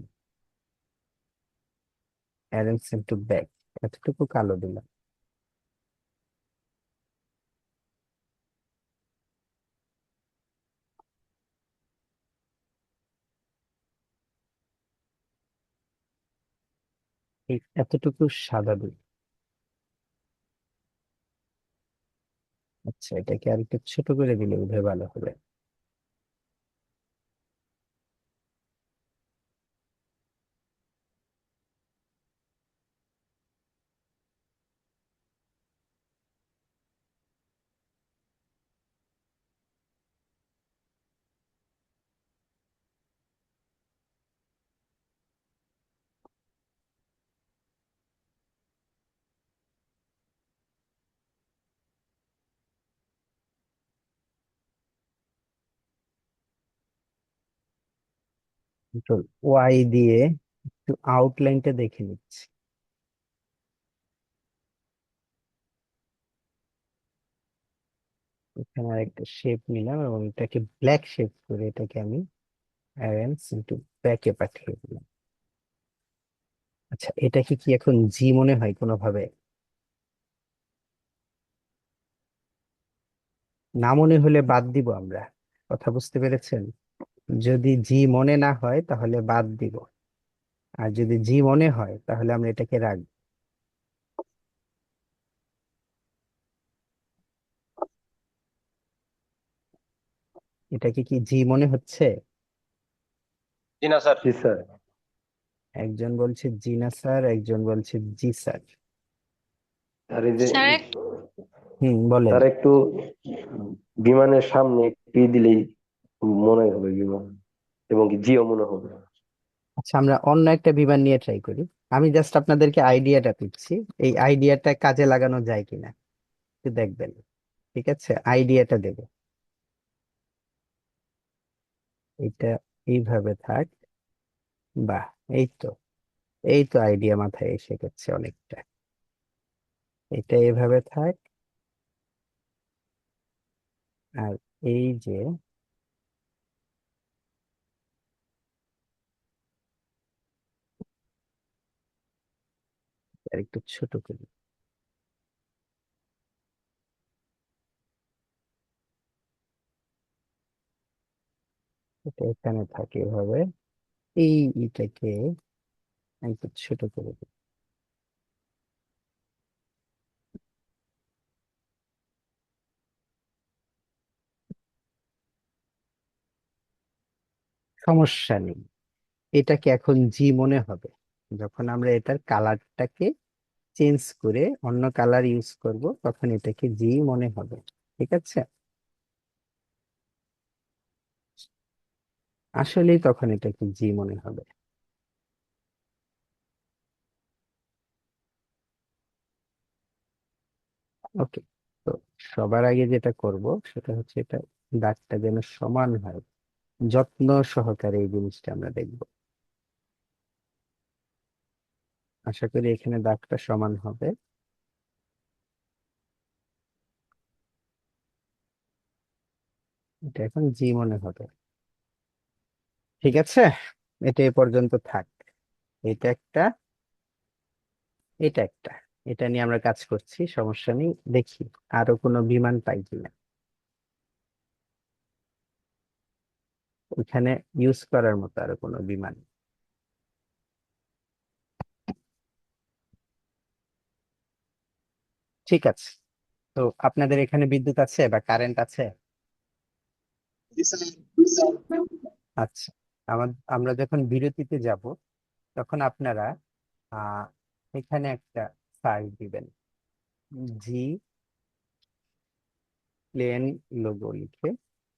অ্যারেঞ্জ টু ব্যাক, এতটুকু কালো দিলাম। এই এতটুকু সাদা দুধ। আচ্ছা, এটাকে আর একটু ছোট করে দিলে বোধহয় ভালো হবে। কন্ট্রোল ওয়াই দিয়ে একটু আউটলাইনটা দেখে নিচ্ছি। এখানে আর একটা শেপ নিলাম এবং এটাকে ব্ল্যাক শেপ করে এটাকে আমি অ্যারেঞ্জ ইনটু ব্যাকে পাঠিয়ে দিলাম। আচ্ছা, এটাকে কি এখন জি মনে হয় কোনোভাবে? না মনে হলে বাদ দিব আমরা। কথা বুঝতে পেরেছেন? যদি জি মনে না হয় তাহলে বাদ দিব, আর যদি জি মনে হয় তাহলে আমরা এটাকে রাখবো। এটাকে কি জি মনে হচ্ছে? জি না স্যার। জি স্যার। একজন বলছে জি না স্যার, একজন বলছে জি স্যার। আর এই যে স্যার বলেন। স্যার একটু বিমানের সামনে একটু দিলেই মনে হবে বিমান, এবং কি জিও মনে হবে। আচ্ছা, আমরা অন্য একটা বিমান নিয়ে ট্রাই করি। আমি জাস্ট আপনাদেরকে আইডিয়াটা দিচ্ছি, এই আইডিয়াটা কাজে লাগানো যায় কিনা একটু দেখবেন। ঠিক আছে, আইডিয়াটা দেব। এটা এইভাবে থাক। বাহ, এই তো, এই তো আইডিয়া মাথায় এসে গেছে অনেকটা। এটা এভাবে থাক। আর এই যে আর একটু ছোট করি। এটা এখানে থাকে এভাবে। এই এটাকে একটু ছোট করে দিই। সমস্যা নেই, এটাকে এখন জি মনে হবে যখন আমরা এটার কালারটাকে চেঞ্জ করে অন্য কালার ইউজ করব, তখন এটাকে জি মনে হবে। ঠিক আছে, আসলেই তখন এটাকে জি মনে হবে। ওকে। তো সবার আগে যেটা করব সেটা হচ্ছে এটা দাগটা যেন সমান হয়। যত্ন সহকারে এই জিনিসটা আমরা দেখব। আশা করি এখানে দাগটা সমান হবে। এটা এখন জি মনে হবে। ঠিক আছে, এটা এ পর্যন্ত থাক। এটা একটা, এটা একটা, এটা নিয়ে আমরা কাজ করছি, সমস্যা নেই। দেখি আরো কোনো বিমান পাই কিনা ওইখানে ইউজ করার মতো আরো কোনো বিমান। ঠিক আছে, তো আপনাদের এখানে বিদ্যুৎ আছে বা কারেন্ট আছে? আচ্ছা, আমরা যখন বিরতিতে যাব তখন আপনারা আহ এখানে একটা সার্চ দিবেন, জি প্লেন লোগো লিখে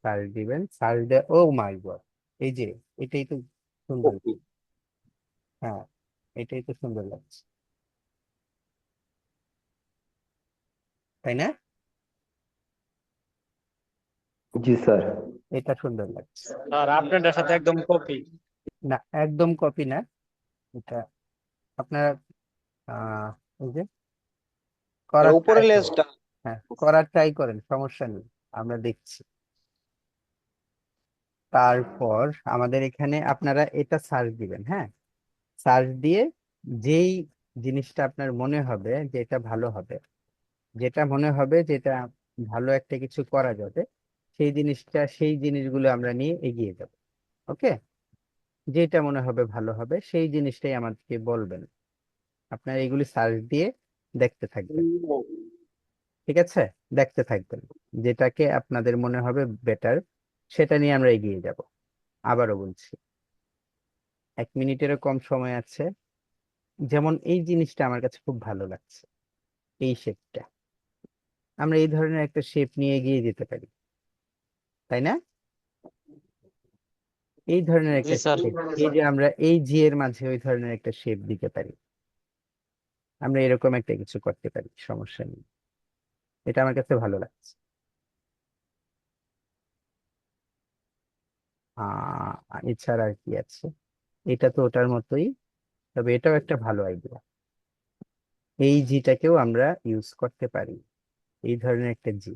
সার্চ দিবেন। সার্চ দেয়, ও মাই গড, এই যে এটাই তো সুন্দর। হ্যাঁ, এটাই তো সুন্দর লাগছে, তাই না? জি স্যার। এটা সুন্দর লাগছে। স্যার আপনাদের সাথে একদম কপি। না, একদম কপি না। এটা আপনারা আহ এই যে করার ট্রাই উপরের করেন। লেজটা। হ্যাঁ, করার ট্রাই করেন, সমস্যা নেই, আমরা দেখছি। তারপর আমাদের এখানে আপনারা এটা সার্চ দিবেন। হ্যাঁ, সার্চ দিয়ে যেই জিনিসটা আপনার মনে হবে যে এটা ভালো হবে, যেটা মনে হবে যেটা ভালো একটা কিছু করা যাবে, সেই জিনিসটা, সেই জিনিসগুলো আমরা নিয়ে এগিয়ে যাব। ওকে, যেটা মনে হবে ভালো হবে সেই জিনিসটাই আমাদেরকে বলবেন। আপনারা এগুলি সার্চ দিয়ে দেখতে থাকবেন, ঠিক আছে? দেখতে থাকবেন, যেটাকে আপনাদের মনে হবে বেটার সেটা নিয়ে আমরা এগিয়ে যাব। আবারও বলছি, 1 মিনিটেরও কম সময় আছে। যেমন এই জিনিসটা আমার কাছে খুব ভালো লাগছে, এই শেপটা। আমরা এই ধরনের একটা শেপ নিয়ে এগিয়ে যেতে পারি, তাই না? এই ধরনের জি একটা স্যার। শেপ, এই যে আমরা এই জি এর মাঝে ওই ধরনের একটা শেপ দিতে পারি, আমরা এরকম একটা কিছু করতে পারি, সমস্যা নেই। এটা আমার কাছে ভালো লাগছে। এছাড়া আর কি আছে? এটা তো ওটার মতোই, তবে এটাও একটা ভালো আইডিয়া। এই জিটাকেও আমরা ইউজ করতে পারি, এই ধরনের একটা জি।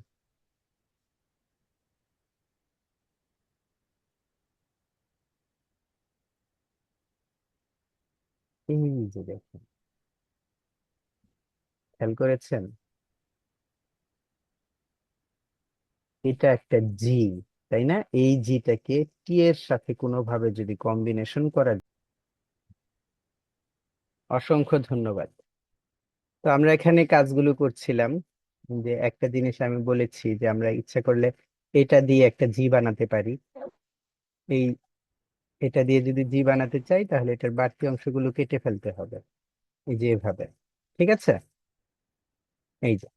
এই যে দেখেন, খেয়াল করেছেন, এটা একটা জি, তাই না? এই জিটাকে টি এর সাথে কোনোভাবে যদি কম্বিনেশন করা যায়। অসংখ্য ধন্যবাদ। তো আমরা এখানে কাজগুলো করছিলাম, যে একটা জিনিস আমি বলেছি যে আমরা ইচ্ছা করলে এটা দিয়ে একটা জি বানাতে পারি। এই এটা দিয়ে যদি জি বানাতে চাই তাহলে এটার বাড়তি অংশগুলো কেটে ফেলতে হবে, এই যে এভাবে, ঠিক আছে? এই যে,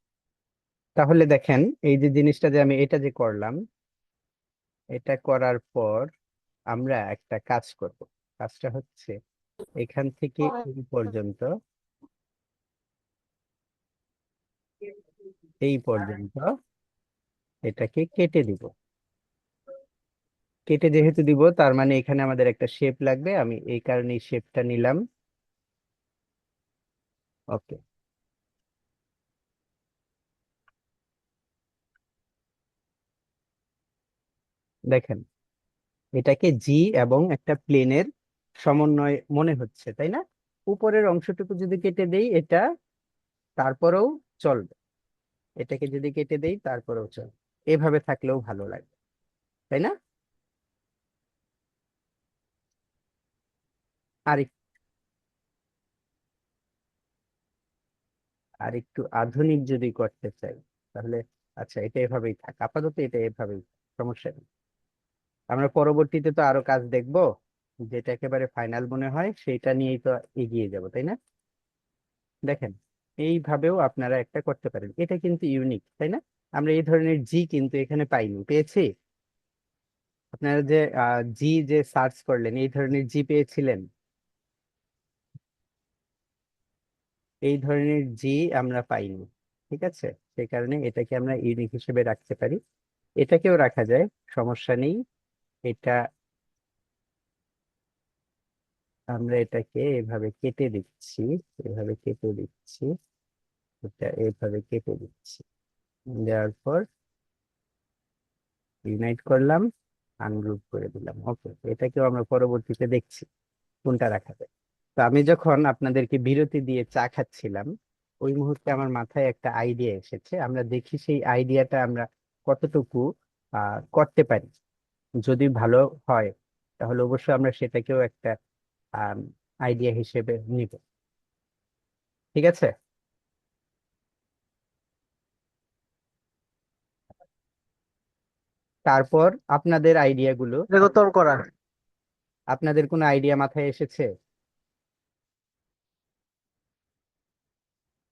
তাহলে দেখেন, এই যে জিনিসটা যে আমি এটা যে করলাম, এটা করার পর আমরা একটা কাজ করব। কাজটা হচ্ছে এখান থেকে এই পর্যন্ত, এই পর্যন্ত এটাকে কেটে দিব। কেটে যেহেতু দিব, তার মানে এখানে আমাদের একটা শেপ লাগবে, আমি এই কারণে শেপটা নিলাম। ওকে, দেখেন, এটাকে জি এবং একটা প্লেনের সমন্বয় মনে হচ্ছে, তাই না? উপরের অংশটুকু যদি কেটে দেই এটা, তারপরেও চলবে। এটাকে যদি কেটে দেই তারপরেও চলবে, এভাবে থাকলেও ভালো লাগে, তাই না? আর আর একটু আধুনিক যদি করতে চাই তাহলে, আচ্ছা এটা এভাবেই থাক, আপাতত এটা এভাবেই থাক, সমস্যা নেই। আমরা পরবর্তীতে তো আরো কাজ দেখব, যেটা একেবারে ফাইনাল মনে হয় সেইটা নিয়েই তো এগিয়ে যাব, তাই না? দেখেন, এইভাবেও আপনারা একটা করতে পারেন, এটা কিন্তু ইউনিক, তাই না? আমরা এই ধরনের জি কিন্তু এখানে পাইনি, পেয়েছি? আপনারা যে জি যে সার্চ করলেন, এই ধরনের জি পেয়েছিলেন? এই ধরনের জি আমরা পাইনি, ঠিক আছে? সেই কারণে এটাকে আমরা ইউনিক হিসেবে রাখতে পারি। এটাকেও রাখা যায়, সমস্যা নেই। এটা আমরা এটাকে এভাবে কেটে দিচ্ছি, এভাবে কেটে দিচ্ছি, এটা এভাবে কেটে দিচ্ছি, দেওয়ার পর ইউনাইট করলাম, আনগ্রুপ করে দিলাম। ওকে, এটাকেও আমরা পরবর্তীতে দেখছি কোনটা রাখা যায়। তো আমি যখন আপনাদেরকে বিরতি দিয়ে চা খাচ্ছিলাম, ওই মুহূর্তে আমার মাথায় একটা আইডিয়া এসেছে, আমরা দেখি সেই আইডিয়াটা আমরা কতটুকু করতে পারি। যদি ভালো হয় তাহলে অবশ্যই আমরা সেটাকেও একটা আইডিয়া হিসেবে নিব, ঠিক আছে? তারপর আপনাদের আইডিয়াগুলো, তোর করা। আপনাদের কোনো আইডিয়া মাথায় এসেছে?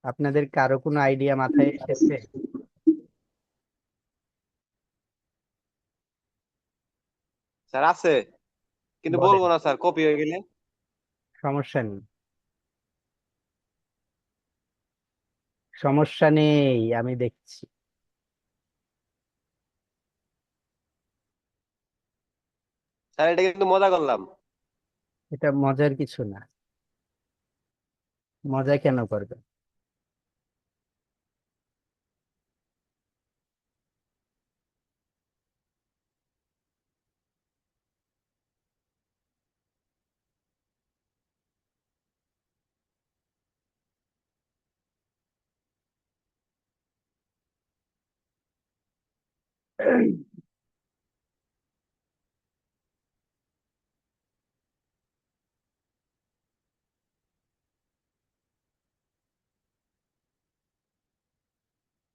আপনাদের কারো কোনো আইডিয়া মাথায় এসেছে? স্যার আছে, কিন্তু বলেন, বলবো না স্যার, কপি হয়ে গেলে। সমস্যা নেই, সমস্যা নেই, আমি দেখছি। স্যার এটা কিন্তু মজা করলাম। এটা মজার কিছু না, মজা কেন করবে?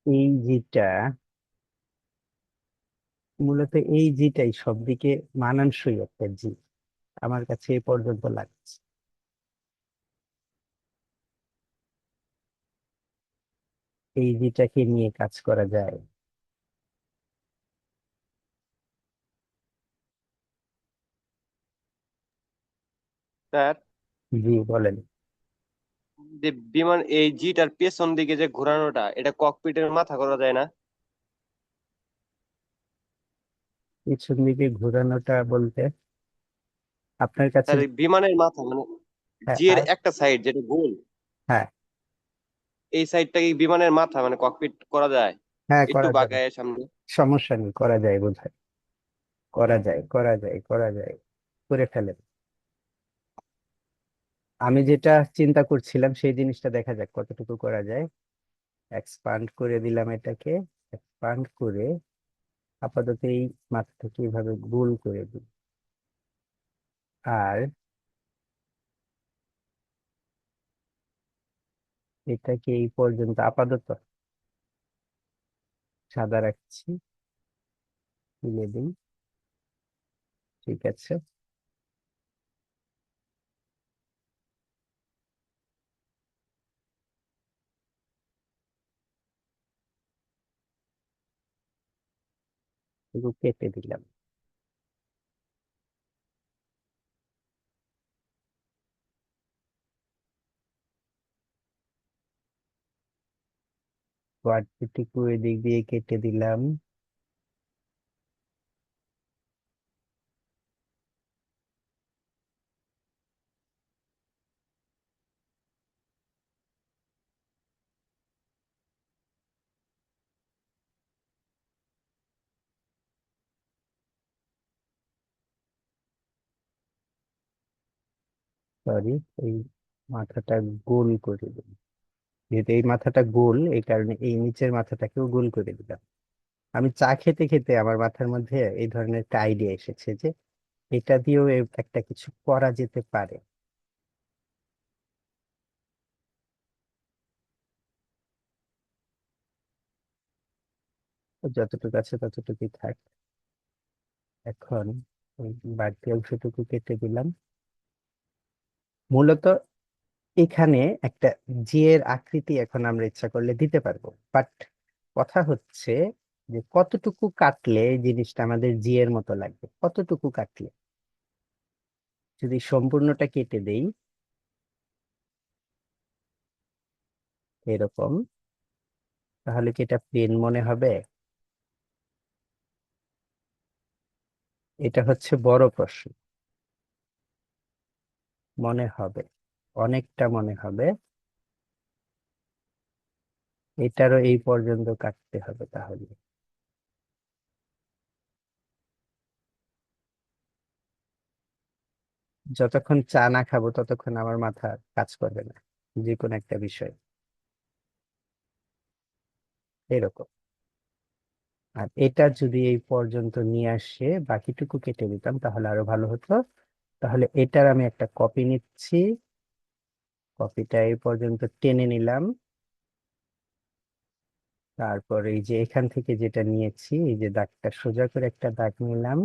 এই জিটা মূলত এই জিটাই সব দিকে মানানসই একটা জি, আমার কাছে এই পর্যন্ত লাগছে। এই জিটাকে নিয়ে কাজ করা যায়। স্যার, জি বলেন। যে বিমান এই জিটার পেছন দিকে যে ঘোরানোটা, এটা ককপিটের মাথা করা যায় না? পিছন দিকে ঘোরানোটা বলতে আপনার কাছে স্যার, এই বিমানের মাথা মানে হ্যাঁ জি এর একটা সাইড যেটা গোল, হ্যাঁ এই সাইডটা কি বিমানের মাথা মানে ককপিট করা যায়? হ্যাঁ একটু করা যাবে, বাঁকায় সামনে। সমস্যা নেই, করা যায় বোধহয়। করা যায়, করা যায়, করা যায়, করে ফেলেন। আমি যেটা চিন্তা করছিলাম সেই জিনিসটা দেখা যাক কতটুকু করা যায়। এক্সপান্ড করে দিলাম এটাকে, এক্সপান্ড করে আপাতত এই মাথাটাকে এইভাবে গোল করে দিই। আর এটাকে এই পর্যন্ত আপাতত সাদা রাখছি, তুলে দিই। ঠিক আছে, একটু কেটে দিলাম। বাড়তিটুকু এদিক দিয়ে কেটে দিলাম। সরি, এই মাথাটা গোল করে দিই। যেহেতু এই মাথাটা গোল, এই কারণে এই নিচের মাথাটাকেও গোল করে দিলাম। আমি চা খেতে খেতে আমার মাথার মধ্যে এই ধরনের একটা আইডিয়া এসেছে যে এটা দিয়েও একটা কিছু করা যেতে পারে। তো যতটুকু আছে ততটুকুই থাক। এখন ওই বাড়তি অংশটুকু কেটে দিলাম। মূলত এখানে একটা জি এর আকৃতি এখন আমরা ইচ্ছা করলে দিতে পারবো, বাট কথা হচ্ছে যে কতটুকু কাটলে এই জিনিসটা আমাদের জি এর মতো লাগবে, কতটুকু কাটলে। যদি সম্পূর্ণটা কেটে দেই এরকম, তাহলে কি এটা প্লেন মনে হবে? এটা হচ্ছে বড় প্রশ্ন। মনে হবে, অনেকটা মনে হবে। এটারও এই পর্যন্ত কাটতে হবে তাহলে। যতক্ষণ চা না খাবো ততক্ষণ আমার মাথা কাজ করবে না যে কোনো একটা বিষয়, এরকম। আর এটা যদি এই পর্যন্ত নিয়ে আসে বাকিটুকু কেটে দিতাম তাহলে আরো ভালো হতো। তাহলে এটার আমি একটা কপি নিচ্ছি, কপিটা এই পর্যন্ত টেনে নিলাম। তারপর এই যে এখান থেকে যেটা নিয়েছি, এই যে দাগটা সোজা করে একটা দাগ নিলাম,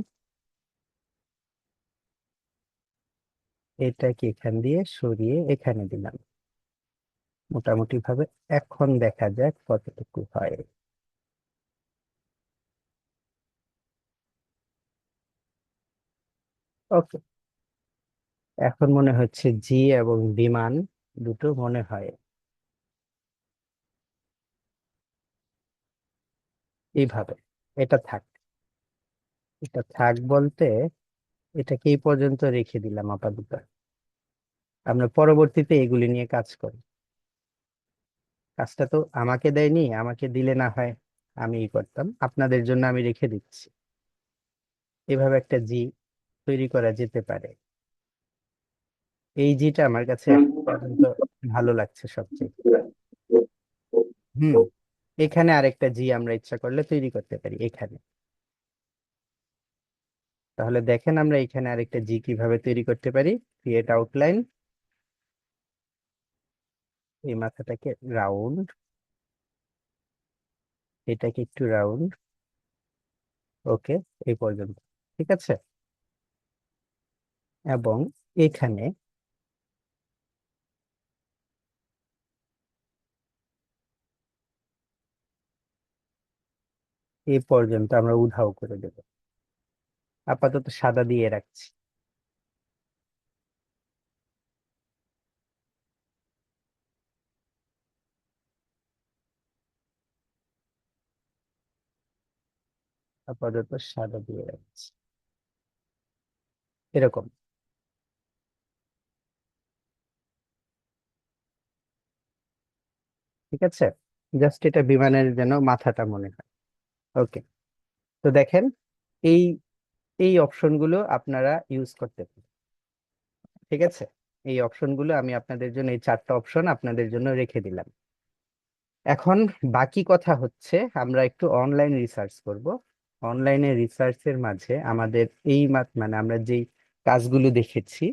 এটাকে এখান দিয়ে সরিয়ে এখানে দিলাম মোটামুটি ভাবে। এখন দেখা যাক কতটুকু হয়। ওকে, এখন মনে হচ্ছে জি এবং বিমান দুটো মনে হয়। এইভাবে এটা থাক, এটা থাক বলতে এটাকে এই পর্যন্ত রেখে দিলাম আপাতত। আমরা পরবর্তীতে এগুলি নিয়ে কাজ করি। কাজটা তো আমাকে দেয়নি, আমাকে দিলে না হয় আমি করতাম, আপনাদের জন্য আমি রেখে দিচ্ছি। এভাবে একটা জি তৈরি করা যেতে পারে। এই জিটা আমার কাছে এখন পর্যন্ত ভালো লাগছে সবচেয়ে। হুম, এখানে আরেকটা জি আমরা ইচ্ছা করলে তৈরি করতে পারি এখানে। তাহলে দেখেন আমরা এখানে আরেকটা জি কিভাবে তৈরি করতে পারি। ক্রিয়েট আউটলাইন, এই মাথাটাকে রাউন্ড, এটাকে একটু রাউন্ড। ওকে, এই পর্যন্ত ঠিক আছে। এবং এখানে এই পর্যন্ত আমরা উধাও করে দেব। আপাতত সাদা দিয়ে রাখছি। আপাতত সাদা দিয়ে রাখছি এরকম। ঠিক আছে, জাস্ট এটা বিমানের যেন মাথাটা মনে হয়। ওকে, তো দেখেন এই এই অপশনগুলো আপনারা ইউজ করতে পারেন। ঠিক আছে, এই অপশনগুলো আমি আপনাদের জন্য, এই 4টা অপশন আপনাদের জন্য রেখে দিলাম। এখন বাকি কথা হচ্ছে আমরা একটু অনলাইন রিসার্চ করব। অনলাইনে রিসার্চের মাঝে আমাদের এই মানে আমরা যেই কাজগুলো দেখেছি,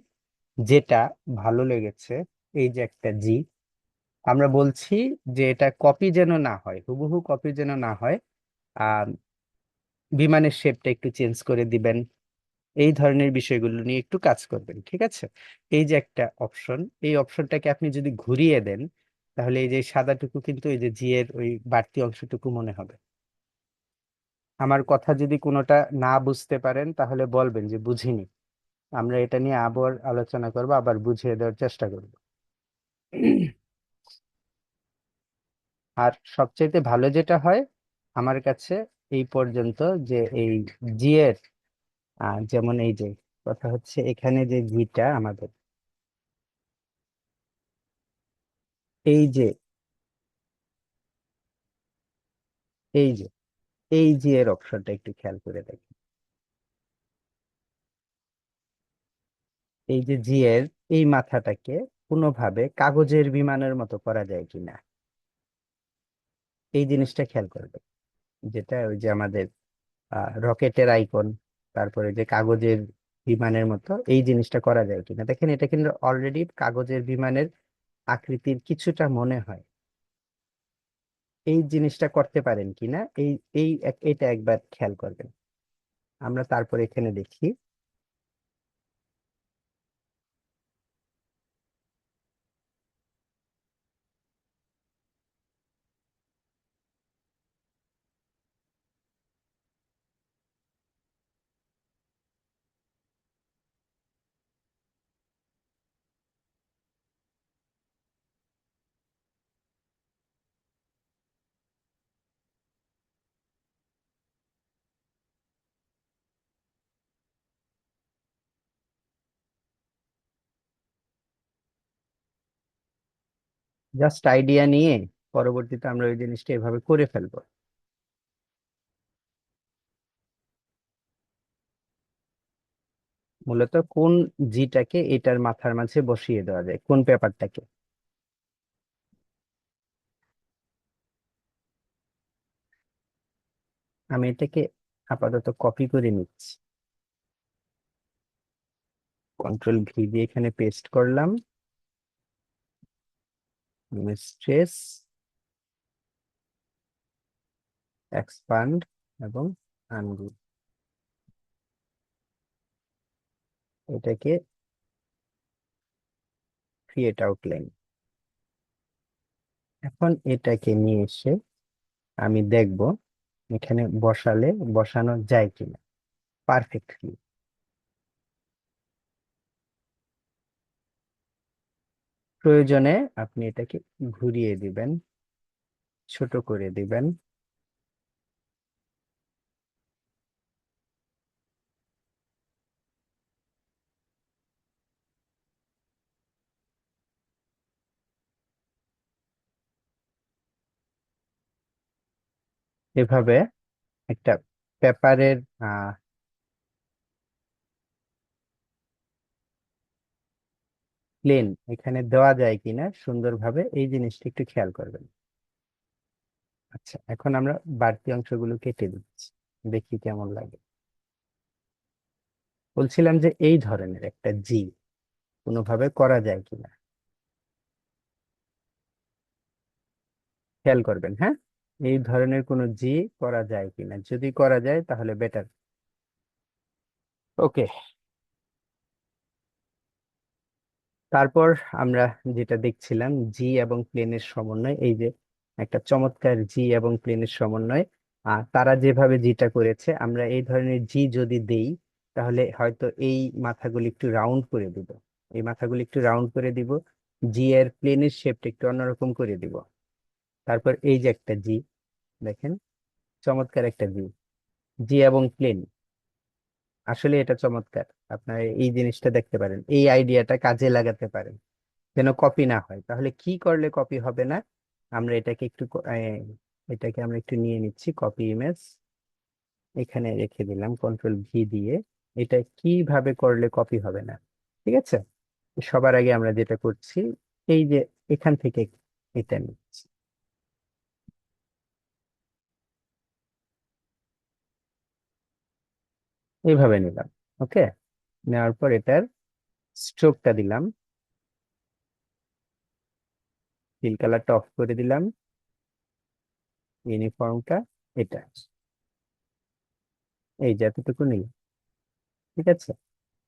যেটা ভালো লেগেছে, এই যে একটা জি, আমরা বলছি যে এটা কপি যেন না হয়, হুবহু কপি যেন না হয়। আহ বিমানের শেপটা একটু চেঞ্জ করে দিবেন, এই ধরনের বিষয়গুলো নিয়ে একটু কাজ করবেন। ঠিক আছে, এই যে একটা অপশন, এই অপশনটাকে আপনি যদি ঘুরিয়ে দেন, তাহলে এই যে সাদাটুকু কিন্তু এই যে জি এর ওই বাড়তি অংশটুকু মনে হবে। আমার কথা যদি কোনোটা না বুঝতে পারেন তাহলে বলবেন যে বুঝিনি, আমরা এটা নিয়ে আবার আলোচনা করব, আবার বুঝিয়ে দেওয়ার চেষ্টা করব। আর সবচেয়ে ভালো যেটা হয় আমার কাছে এই পর্যন্ত, যে এই জি এর যেমন এই যে কথা হচ্ছে, এখানে যে জিটা আমাদের, এই যে এই যে এই জি এর অপশনটা একটু খেয়াল করে দেখেন। এই যে জি এর এই মাথাটাকে কোনোভাবে কাগজের বিমানের মতো করা যায় কিনা, এই জিনিসটা খেয়াল করবে। যেটা ওই যে আমাদের রকেটের আইকন, তারপরে যে কাগজের বিমানের মতো এই জিনিসটা করা যায় কিনা। দেখেন এটা কিন্তু অলরেডি কাগজের বিমানের আকৃতির কিছুটা মনে হয়। এই জিনিসটা করতে পারেন কিনা, এই এই এটা একবার খেয়াল করবেন। আমরা তারপরে এখানে দেখি, জাস্ট আইডিয়া নিয়ে পরবর্তীতে আমরা ওই জিনিসটা এভাবে করে ফেলবো। মূলত কোন জিটাকে এটার মাথার মাঝে বসিয়ে দেওয়া যায়, কোন পেপারটাকে। আমি এটাকে আপাতত কপি করে নিচ্ছি, কন্ট্রোল ভি দিয়ে এখানে পেস্ট করলাম, স্ট্রেস, এক্সপান্ড এবং আনডু। এটাকে ক্রিয়েট আউটলাইন। এখন এটাকে নিয়ে এসে আমি দেখব এখানে বসালে বসানো যায় কিনা পারফেক্টলি। প্রয়োজনে আপনি এটাকে ঘুরিয়ে দিবেন, ছোট করে দিবেন। এভাবে একটা পেপারের প্লেন এখানে দেওয়া যায় কিনা সুন্দরভাবে, এই জিনিসটা একটু খেয়াল করবেন। আচ্ছা, এখন আমরা বাড়তি অংশগুলো কেটে দিচ্ছি, দেখি কেমন লাগে। বলছিলাম যে এই ধরনের একটা জি কোনোভাবে করা যায় কিনা, খেয়াল করবেন। হ্যাঁ, এই ধরনের কোনো জি করা যায় কিনা, যদি করা যায় তাহলে বেটার। ওকে, তারপর আমরা যেটা দেখছিলাম জি এবং প্লেনের সমন্বয়, এই যে একটা চমৎকার জি এবং প্লেনের সমন্বয়। আর তারা যেভাবে জিটা করেছে, আমরা এই ধরনের জি যদি দেই তাহলে হয়তো এই মাথাগুলি একটু রাউন্ড করে দিব, এই মাথাগুলি একটু রাউন্ড করে দিব, জি এর প্লেনের শেপটা একটু অন্যরকম করে দিব। তারপর এই যে একটা জি, দেখেন চমৎকার একটা জি, জি এবং প্লেন, আসলে এটা চমৎকার। আপনারা এই জিনিসটা দেখতে পারেন, এই আইডিয়াটা কাজে লাগাতে পারেন যেন কপি না হয়। তাহলে কি করলে কপি হবে না? আমরা এটাকে একটু এটাকে আমরা একটু নিয়ে নিচ্ছি, কপি ইমেজ, এখানে রেখে দিলাম কন্ট্রোল ভি দিয়ে। এটা কিভাবে করলে কপি হবে না, ঠিক আছে? সবার আগে আমরা যেটা করছি, এই যে এখান থেকে এটা নিচ্ছি, এইভাবে নিলাম। ওকে, নেওয়ার পর এটার স্ট্রোকটা দিলাম, ফিল কালারটা অফ করে দিলাম, ইউনিফর্মটা এটা, এই যে এতটুকু নিলাম, ঠিক আছে?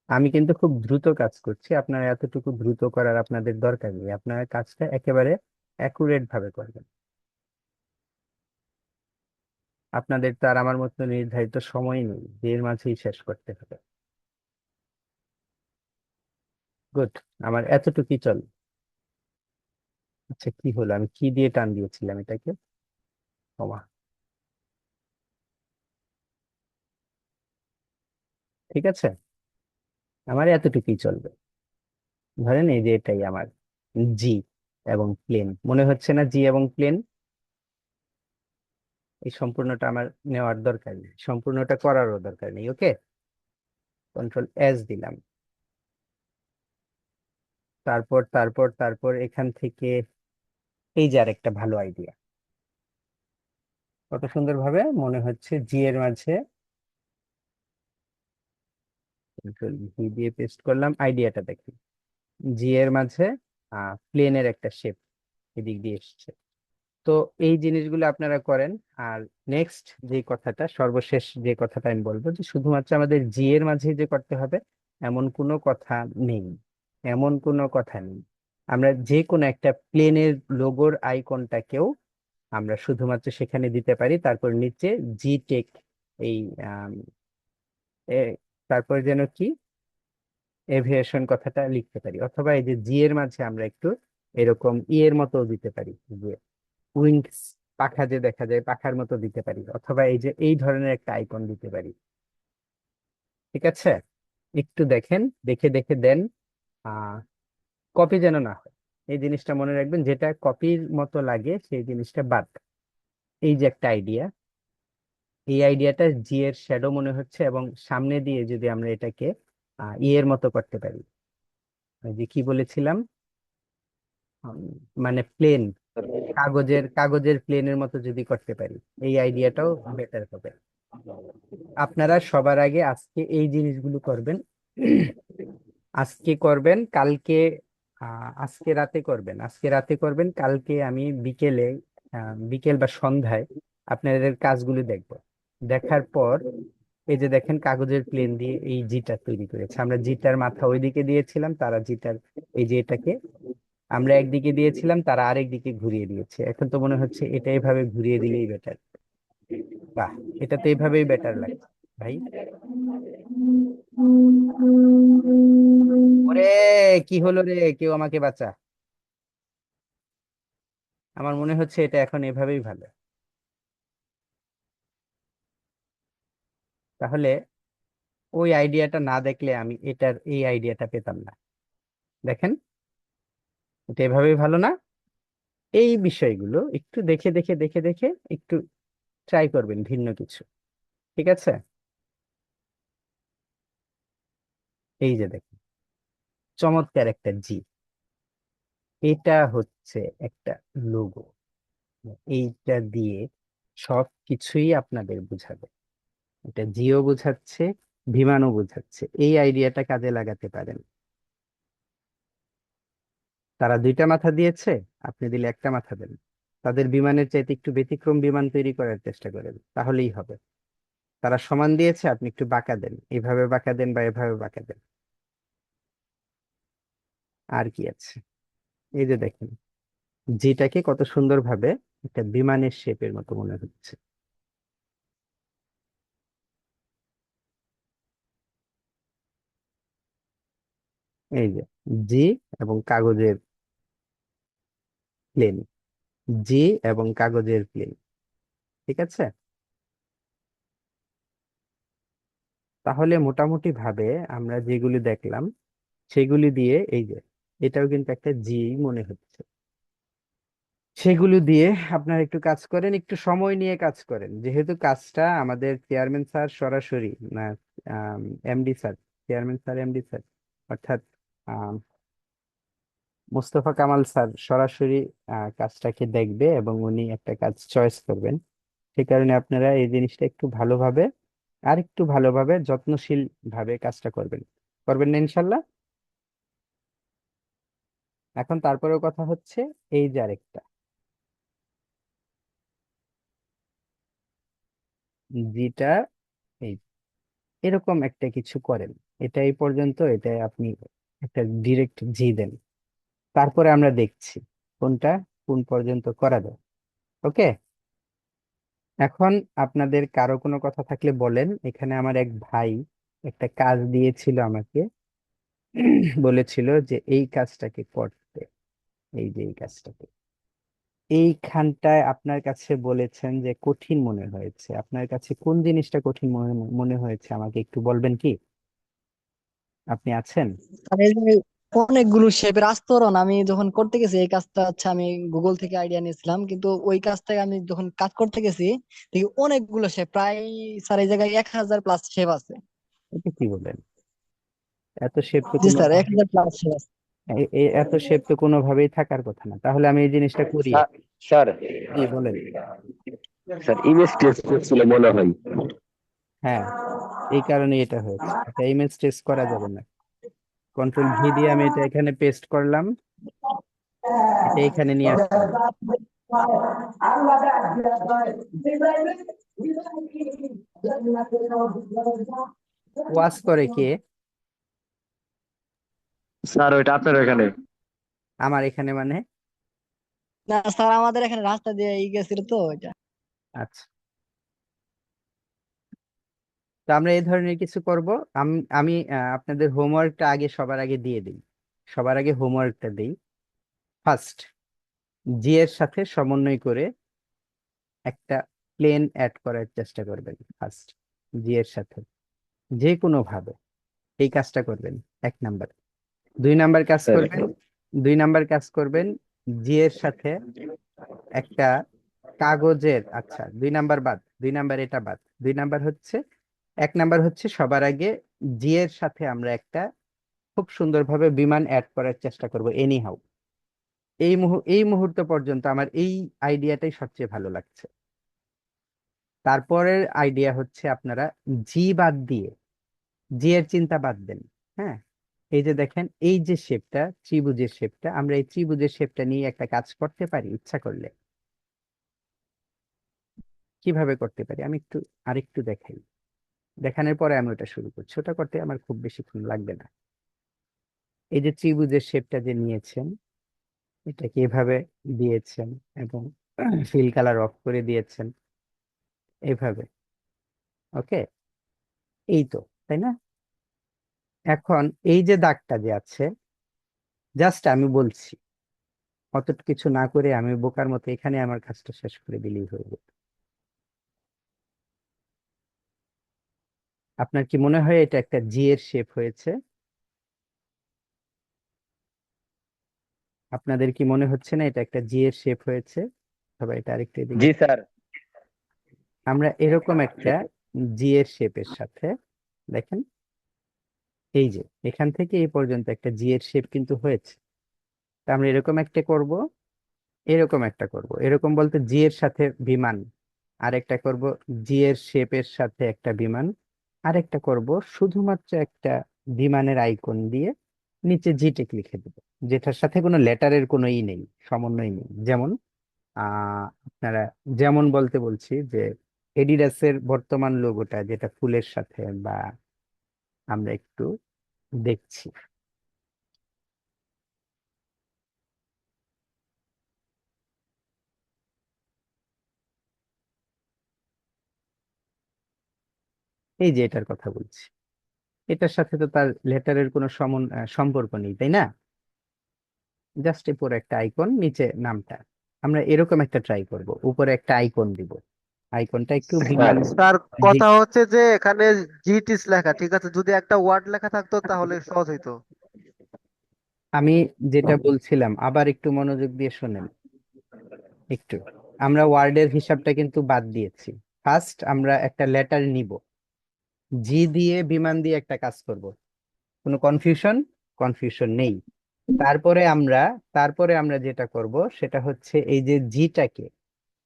আমি কিন্তু খুব দ্রুত কাজ করছি, আপনারা এতটুকু দ্রুত করার আপনাদের দরকার নেই, আপনারা কাজটা একেবারে অ্যাকুরেট ভাবে করবেন। আপনাদের তো আর আমার মতো নির্ধারিত সময় নেই যে এর মাঝেই শেষ করতে হবে। গুড, আমার এতটুকুই চল। আচ্ছা, কি হলো, আমি কি দিয়ে টান দিয়েছিলাম এটাকে, কমা, ঠিক আছে? আমার এতটুকুই চলবে। ধরেন এই যে এটাই আমার জি এবং প্লেন, মনে হচ্ছে না জি এবং প্লেন? এই সম্পূর্ণটা আমার নেওয়ার দরকার নেই, সম্পূর্ণটা করারও দরকার নেই। ওকে, কন্ট্রোল এস দিলাম। তারপর এখান থেকে এই যে আরেকটা ভালো আইডিয়া, কত সুন্দর ভাবে মনে হচ্ছে জি এর মাঝে, কন্ট্রোল ভি দিয়ে পেস্ট করলাম, আইডিয়াটা দেখি, জি এর মাঝে প্লেনের একটা শেপ এদিক দিয়ে এসছে। তো এই জিনিসগুলো আপনারা করেন। আর নেক্সট যে কথাটা, সর্বশেষ যে কথাটা আমি বলবো, যে শুধুমাত্র আমাদের জি এর মাঝে যে করতে হবে এমন কোনো কথা নেই, এমন কোনো কথা নেই। আমরা যে কোনো একটা প্লেনের লোগোর আইকনটাকেও আমরা শুধুমাত্র সেখানে দিতে পারি, তারপর নিচে জি টেক, এই আম, এ, তারপর যেন কি এভিয়েশন কথাটা লিখতে পারি, অথবা এই যে জি এর মাঝে আমরা একটু এরকম এর মতো দিতে পারি, যে উইংস, পাখা যে দেখা যায় পাখার মতো দিতে পারি, অথবা এই যে এই ধরনের একটা আইকন দিতে পারি, ঠিক আছে? একটু দেখেন, দেখে দেখে দেন, আহ কপি যেন না হয়। এই জিনিসটা মনে রাখবেন, যেটা কপির মতো লাগে সেই জিনিসটা বাদ। এই যে একটা আইডিয়া, এই আইডিয়াটা জি এর শ্যাডো মনে হচ্ছে, এবং সামনে দিয়ে যদি আমরা এটাকে এর মতো করতে পারি, ওই যে কি বলেছিলাম, উম, মানে প্লেন, কাগজের প্লেনের মতো যদি করতে পারি, এই আইডিয়াটাও বেটার হবে। আপনারা সবার আগে আজকে এই জিনিসগুলো করবেন, আজকে করবেন, কালকে আজকে রাতে করবেন, আজকে রাতে করবেন, কালকে আমি বিকেলে, বিকেল বা সন্ধ্যায় আপনাদের কাজগুলো দেখব। দেখার পর এই যে দেখেন কাগজের প্লেন দিয়ে এই জিটা তৈরি করেছে, আমরা জিটার মাথা ওইদিকে দিয়েছিলাম, তারা জিটার এই যে এটাকে আমরা একদিকে দিয়েছিলাম, তারা আরেক দিকে ঘুরিয়ে দিয়েছে। এখন তো মনে হচ্ছে এটা এভাবে ঘুরিয়ে দিলেই বেটার। বাহ, এটা তো এভাবেই বেটার লাগছে ভাই। ওরে, কি হলো রে, কেউ আমাকে বাঁচা। আমার মনে হচ্ছে এটা এখন এভাবেই ভালো। তাহলে ওই আইডিয়াটা না দেখলে আমি এটার এই আইডিয়াটা পেতাম না। দেখেন, এটা এভাবেই ভালো না? এই বিষয়গুলো একটু দেখে দেখে দেখে দেখে একটু ট্রাই করবেন ভিন্ন কিছু, ঠিক আছে? এই যে দেখেন, চমৎকার একটা জি, এটা হচ্ছে একটা লোগো, এইটা দিয়ে সব কিছুই আপনাদের বুঝাবে। এটা জিও বোঝাচ্ছে, বিমানও বোঝাচ্ছে, এই আইডিয়াটা কাজে লাগাতে পারেন। তারা দুইটা মাথা দিয়েছে, আপনি দিলে একটা মাথা দেন, তাদের বিমানের চাইতে একটু ব্যতিক্রম বিমান তৈরি করার চেষ্টা করেন, তাহলেই হবে। তারা সমান দিয়েছে, আপনি একটু বাঁকা দেন, এভাবে বাঁকা দেন বা এভাবে বাঁকা দেন। আর কি আছে, এই যে দেখেন যেটাকে কত সুন্দরভাবে একটা বিমানের শেপের মতো মনে হচ্ছে। এই যে জি এবং কাগজের প্লেন, জি এবং কাগজের প্লেন, ঠিক আছে। তাহলে মোটামুটি ভাবে আমরা যেগুলি দেখলাম সেগুলি দিয়ে, এই যে এটাও কিন্তু একটা জি মনে হচ্ছে, সেগুলো দিয়ে আপনারা একটু কাজ করেন, একটু সময় নিয়ে কাজ করেন, যেহেতু কাজটা আমাদের চেয়ারম্যান স্যার সরাসরি না, MD sir, chairman sir MD sir অর্থাৎ আম, মোস্তফা কামাল স্যার সরাসরি কাজটাকে দেখবে এবং উনি একটা কাজ চয়েস করবেন। সে কারণে আপনারা এই জিনিসটা একটু ভালোভাবে, আর একটু ভালোভাবে যত্নশীল ভাবে কাজটা করবেন, করবেন না ইনশাল্লাহ। এখন তারপরেও কথা হচ্ছে, এই যে আরেকটা যেটা, এই এরকম একটা কিছু করেন, এটা এই পর্যন্ত, এটা আপনি একটা ডিরেক্ট জি দেন, তারপরে আমরা দেখছি কোনটা কোন পর্যন্ত করা যায়। ওকে, এখন আপনাদের কারো কোনো কথা থাকলে বলেন। এখানে আমার এক ভাই একটা কাজ দিয়েছিল আমাকে, বলেছিল যে এই কাজটাকে করতে, এই যে এই কাজটাকে এইখানটায় আপনার কাছে বলেছেন যে কঠিন মনে হয়েছে, আপনার কাছে কোন জিনিসটা কঠিন মনে মনে হয়েছে আমাকে একটু বলবেন কি? আপনি আছেন? আর এই যে অনেকগুলো শেপের আস্তরণ আমি যখন করতে গেছি, এই কাজটা হচ্ছে আমি গুগল থেকে আইডিয়া নিয়েছিলাম, কিন্তু ওই কাজটাকে আমি যখন কাজ করতে গেছি দেখি অনেকগুলো শেপ, প্রায় স্যার এই জায়গায় 1000+ শেপ আছে। এটা কি বলেন? এত শেপ তো জি কোনো, স্যার, 1000+ শেপ আছে। এত শেপ তো কোনোভাবেই থাকার কথা না, তাহলে আমি এই জিনিসটা করি। স্যার, কি বলেন? স্যার ইমেজ টেস্ট করছিল মনে হয়। হ্যাঁ, এই কারণে এটা হয়েছে, এটা ইমেজ টেস্ট করা যাবে না। কন্ট্রোল ভি দিয়ে আমি এটা এখানে পেস্ট করলাম, এটা এখানে নিয়ে আসলাম। ওয়াশ করে কে? স্যার ওইটা আপনার এখানে। আমার এখানে মানে? না স্যার, আমাদের এখানে রাস্তা দিয়ে গেছিল তো এটা। আচ্ছা, তো আমরা এই ধরনের কিছু করব। আমি আমি আপনাদের হোমওয়ার্কটা আগে, সবার আগে দিয়ে দিই, সবার আগে হোমওয়ার্কটা দিই। ফার্স্ট, জি এর সাথে সমন্বয় করে একটা প্লেন অ্যাড করার চেষ্টা করবেন। ফার্স্ট, জি এর সাথে যে কোনো ভাবে এই কাজটা করবেন, 1 নাম্বার। 2 নাম্বার কাজ স্যার করবেন, 2 নাম্বার কাজ করবেন জি এর সাথে একটা কাগজের, আচ্ছা 2 নাম্বার বাদ, 2 নাম্বার এটা বাদ, 2 নাম্বার হচ্ছে, 1 নাম্বার হচ্ছে সবার আগে জি এর সাথে আমরা একটা খুব সুন্দরভাবে বিমান অ্যাড করার চেষ্টা করব এনি হাউ। এই মুহূর্ত পর্যন্ত আমার এই আইডিয়াটাই সবচেয়ে ভালো লাগছে। তারপরের আইডিয়া হচ্ছে আপনারা জি বাদ দিয়ে, জি এর চিন্তা বাদ দেন। হ্যাঁ, এই যে দেখেন এই যে শেপটা, ত্রিভুজের শেপটা, আমরা এই ত্রিভুজের শেপটা নিয়ে একটা কাজ করতে পারি ইচ্ছা করলে। কিভাবে করতে পারি আমি একটু আরেকটু দেখাই, দেখানোর পরে আমি ওটা শুরু করছি, ওটা করতে আমার খুব বেশিক্ষণ লাগবে না। এই যে ত্রিভুজের শেপটা যে নিয়েছেন, এটাকে এভাবে দিয়েছেন এবং ফিল কালার অফ করে দিয়েছেন এইভাবে। ওকে, এই তো, তাই না? এখন এই যে দাগটা যে আছে, জাস্ট আমি বলছি, অত কিছু না করে আমি বোকার মতো এখানে আমার কাজটা শেষ করে দিলেই হয়ে যেত। আপনার কি মনে হয় এটা একটা জি এর শেপ হয়েছে? আপনাদের কি মনে হচ্ছে না এটা একটা জি এর শেপ হয়েছে? সবাই এটা আরেকটু এদিকে, জি স্যার। আমরা এরকম একটা জি এর শেপের সাথে, দেখেন এই যে এখান থেকে এই পর্যন্ত একটা জি এর শেপ কিন্তু হয়েছে। তা আমরা এরকম একটা করব, এরকম একটা করব, এরকম বলতে জি এর সাথে বিমান, আরেকটা করব জি এর শেপের সাথে একটা বিমান, আরেকটা করব শুধুমাত্র একটা বিমানের আইকন দিয়ে নিচে জিটেক লিখে দেবো, যেটার সাথে কোনো লেটারের কোনো ই নেই, সমন্বয় নেই। যেমন আপনারা যেমন বলতে বলছি যে এডিডাসের বর্তমান লোগোটা যেটা ফুলের সাথে, বা আমরা একটু দেখছি। এই যে এটার কথা বলছি, এটার সাথে তো তার লেটারের কোনো সম্পর্ক নেই, তাই না? জাস্ট উপরে একটা আইকন, নিচে নামটা। আমরা এরকম একটা ট্রাই করব, উপরে একটা আইকন দিব। আইকনটা একটু স্যার বিমান। তার জি, কথা হচ্ছে যে এখানে জিটিস লেখা, ঠিক আছে, যদি একটা ওয়ার্ড লেখা থাকতো তাহলে সহজ হইতো। আমি যেটা বলছিলাম আবার একটু মনোযোগ দিয়ে শোনেন একটু। আমরা ওয়ার্ডের হিসাবটা কিন্তু বাদ দিয়েছি। ফার্স্ট আমরা একটা লেটার নিব, জি দিয়ে বিমান দিয়ে একটা কাজ করব। কোনো কনফিউশন? কনফিউশন নেই। তারপরে আমরা তারপরে আমরা যেটা করব সেটা হচ্ছে এই যে জিটাকে,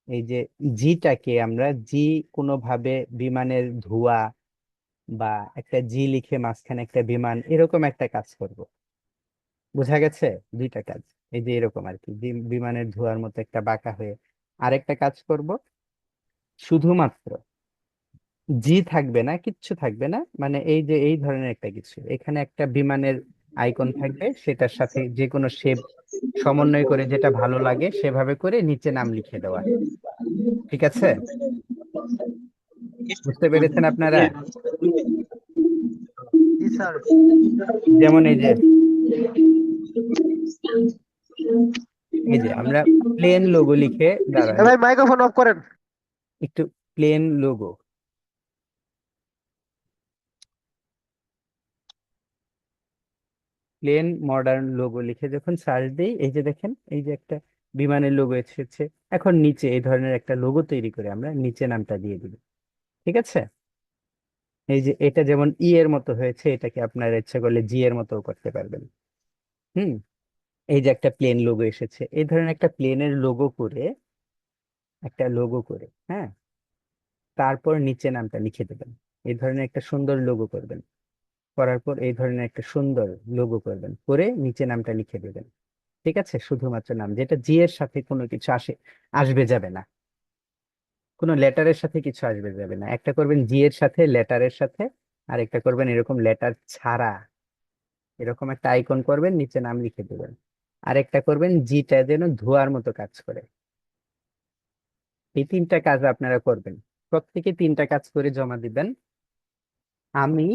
এই যে জিটাকে আমরা জি কোনোভাবে বিমানের ধোঁয়া, বা একটা জি লিখে মাঝখানে একটা বিমান, এরকম একটা কাজ করব। বোঝা গেছে? দুইটা কাজ। এই যে এরকম আর কি, বিমানের ধোঁয়ার মতো একটা বাঁকা হয়ে আরেকটা কাজ করব। শুধুমাত্র জি থাকবে না, কিচ্ছু থাকবে না, মানে এই যে এই ধরনের একটা কিছু, এখানে একটা বিমানের আইকন থাকবে, সেটার সাথে যে কোনো শেপ সমন্বয় করে যেটা ভালো লাগে সেভাবে করে নিচে নাম লিখে দেওয়া। ঠিক আছে? বুঝতে পেরেছেন আপনারা? জি স্যার। যেমন এই যে আমরা প্লেন লোগো লিখে এ দাঁড়ান, ভাই মাইক্রোফোন অফ করেন। একটু plain logo, plain modern logo লিখে যখন সার্চ দিই, এই যে দেখেন এই যে একটা বিমানের লোগো এসেছে। এখন নিচে এই ধরনের একটা লোগো তৈরি করে আমরা নিচে নামটা দিয়ে দিব। ঠিক আছে? এই যে এটা যেমন ই এর মতো হয়েছে, এটাকে আপনার ইচ্ছা করলে জি এর মতো করতে পারবেন। হুম। এই যে একটা প্লেন লোগো এসেছে, এই ধরনের একটা প্লেনের লোগো করে, একটা লোগো করে, হ্যাঁ, তারপর নিচে নামটা লিখে দেবেন। এই ধরনের একটা সুন্দর লোগো করবেন, করার পর এই ধরনের একটা সুন্দর লোগো করবেন, করে নিচে নামটা লিখে দেবেন। ঠিক আছে? শুধুমাত্র নাম, যেটা জি এর সাথে কোনো কিছু আসবে যাবে না, কোনো লেটারের সাথে কিছু আসবে যাবে না। একটা করবেন জি এর সাথে, লেটারের সাথে, আর একটা করবেন এরকম লেটার ছাড়া, এরকম একটা আইকন করবেন, নিচে নাম লিখে দেবেন। আর একটা করবেন জিটা যেন ধোঁয়ার মতো কাজ করে। এই তিনটা কাজ আপনারা করবেন, প্রত্যেকে তিনটা কাজ করে জমা দিবেন। আমি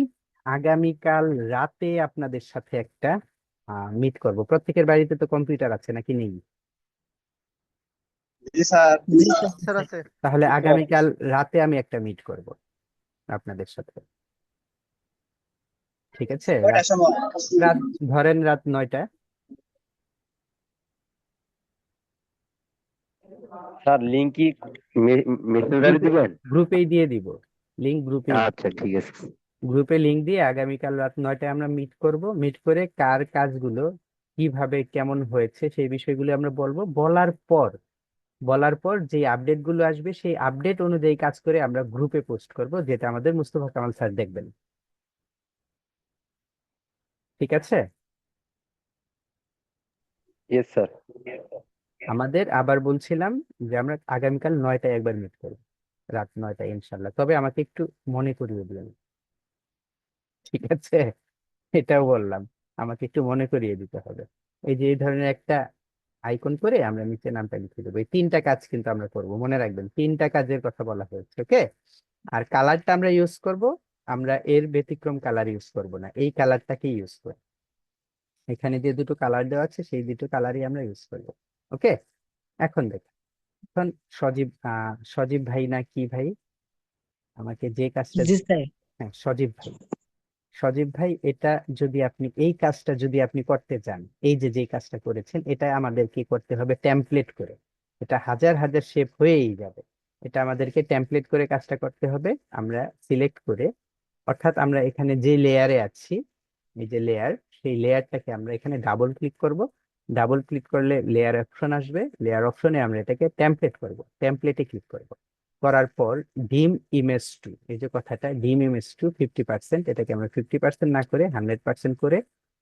আগামীকাল রাতে আপনাদের সাথে একটা মিট করব। প্রত্যেকের বাড়িতে তো কম্পিউটার আছে নাকি নেই? জি স্যার। স্যার আছে। তাহলে আগামীকাল রাতে আমি একটা মিট করব আপনাদের সাথে। ঠিক আছে? রাত কয়টার সময়? রাত ধরেন রাত 9টা। স্যার লিঙ্ক কি মেসেঞ্জারে গ্রুপে দিবেন? গ্রুপেই দিয়ে দিব, লিঙ্ক গ্রুপেই আচ্ছা ঠিক আছে। গ্রুপে লিঙ্ক দিয়ে আগামীকাল রাত 9টায় আমরা মিট করব। মিট করে কার কাজগুলো কিভাবে কেমন হয়েছে সেই বিষয়গুলো আমরা বলবো। বলার পর যে আপডেট গুলো আসবে সেই আপডেট অনুযায়ী কাজ করে আমরা গ্রুপে পোস্ট করব, যেটা আমাদের মুস্তফা কামাল স্যার দেখবেন। ঠিক আছে? Yes sir. আমাদের আবার বলছিলাম যে আমরা আগামীকাল 9টায় একবার মিট করব, রাত 9টায় ইনশাল্লাহ। তবে আমাকে একটু মনে করিয়ে দিবেন। ঠিক আছে? এটাও বললাম, আমাকে একটু মনে করিয়ে দিতে হবে। এই যে এই ধরনের একটা আইকন করে আমরা নিচে নামটা লিখে দেবো। এই তিনটা কাজ কিন্তু আমরা করব, মনে রাখবেন তিনটা কাজের কথা বলা হয়েছে। ওকে? আর কালারটা আমরা ইউজ করব, আমরা এর ব্যতিক্রম কালার ইউজ করব না, এই কালারটাকে ইউজ করব। এখানে যে দুটো কালার দেওয়া আছে সেই দুটো কালারই আমরা ইউজ করব। ওকে? এখন দেখ, এখন সজীব ভাই না কি ভাই আমাকে যে কাজটা জি স্যার। হ্যাঁ, সজীব ভাই। সজীব ভাই, এটা যদি আপনি এই কাজটা যদি আপনি করতে চান, এই যে যে কাজটা করেছেন, এটা আমাদেরকে করতে হবে টেমপ্লেট করে। এটা হাজার হাজার শেপ হয়েই যাবে। এটা আমাদেরকে টেমপ্লেট করে কাজটা করতে হবে। আমরা সিলেক্ট করে, অর্থাৎ আমরা এখানে যে লেয়ারে আছি, এই যে লেয়ার, সেই লেয়ারটাকে আমরা এখানে ডাবল ক্লিক করব। ডাবল ক্লিক করলে লেয়ার অপশন আসবে। লেয়ার অপশনে আমরা এটাকে টেমপ্লেট করব, টেমপ্লেটে ক্লিক করব। করার পর ডিম ইমেজ টু, এই যে কথাটা ডিম ইমেজ টু 50%, এটাকে আমরা 50% না করে 100% করে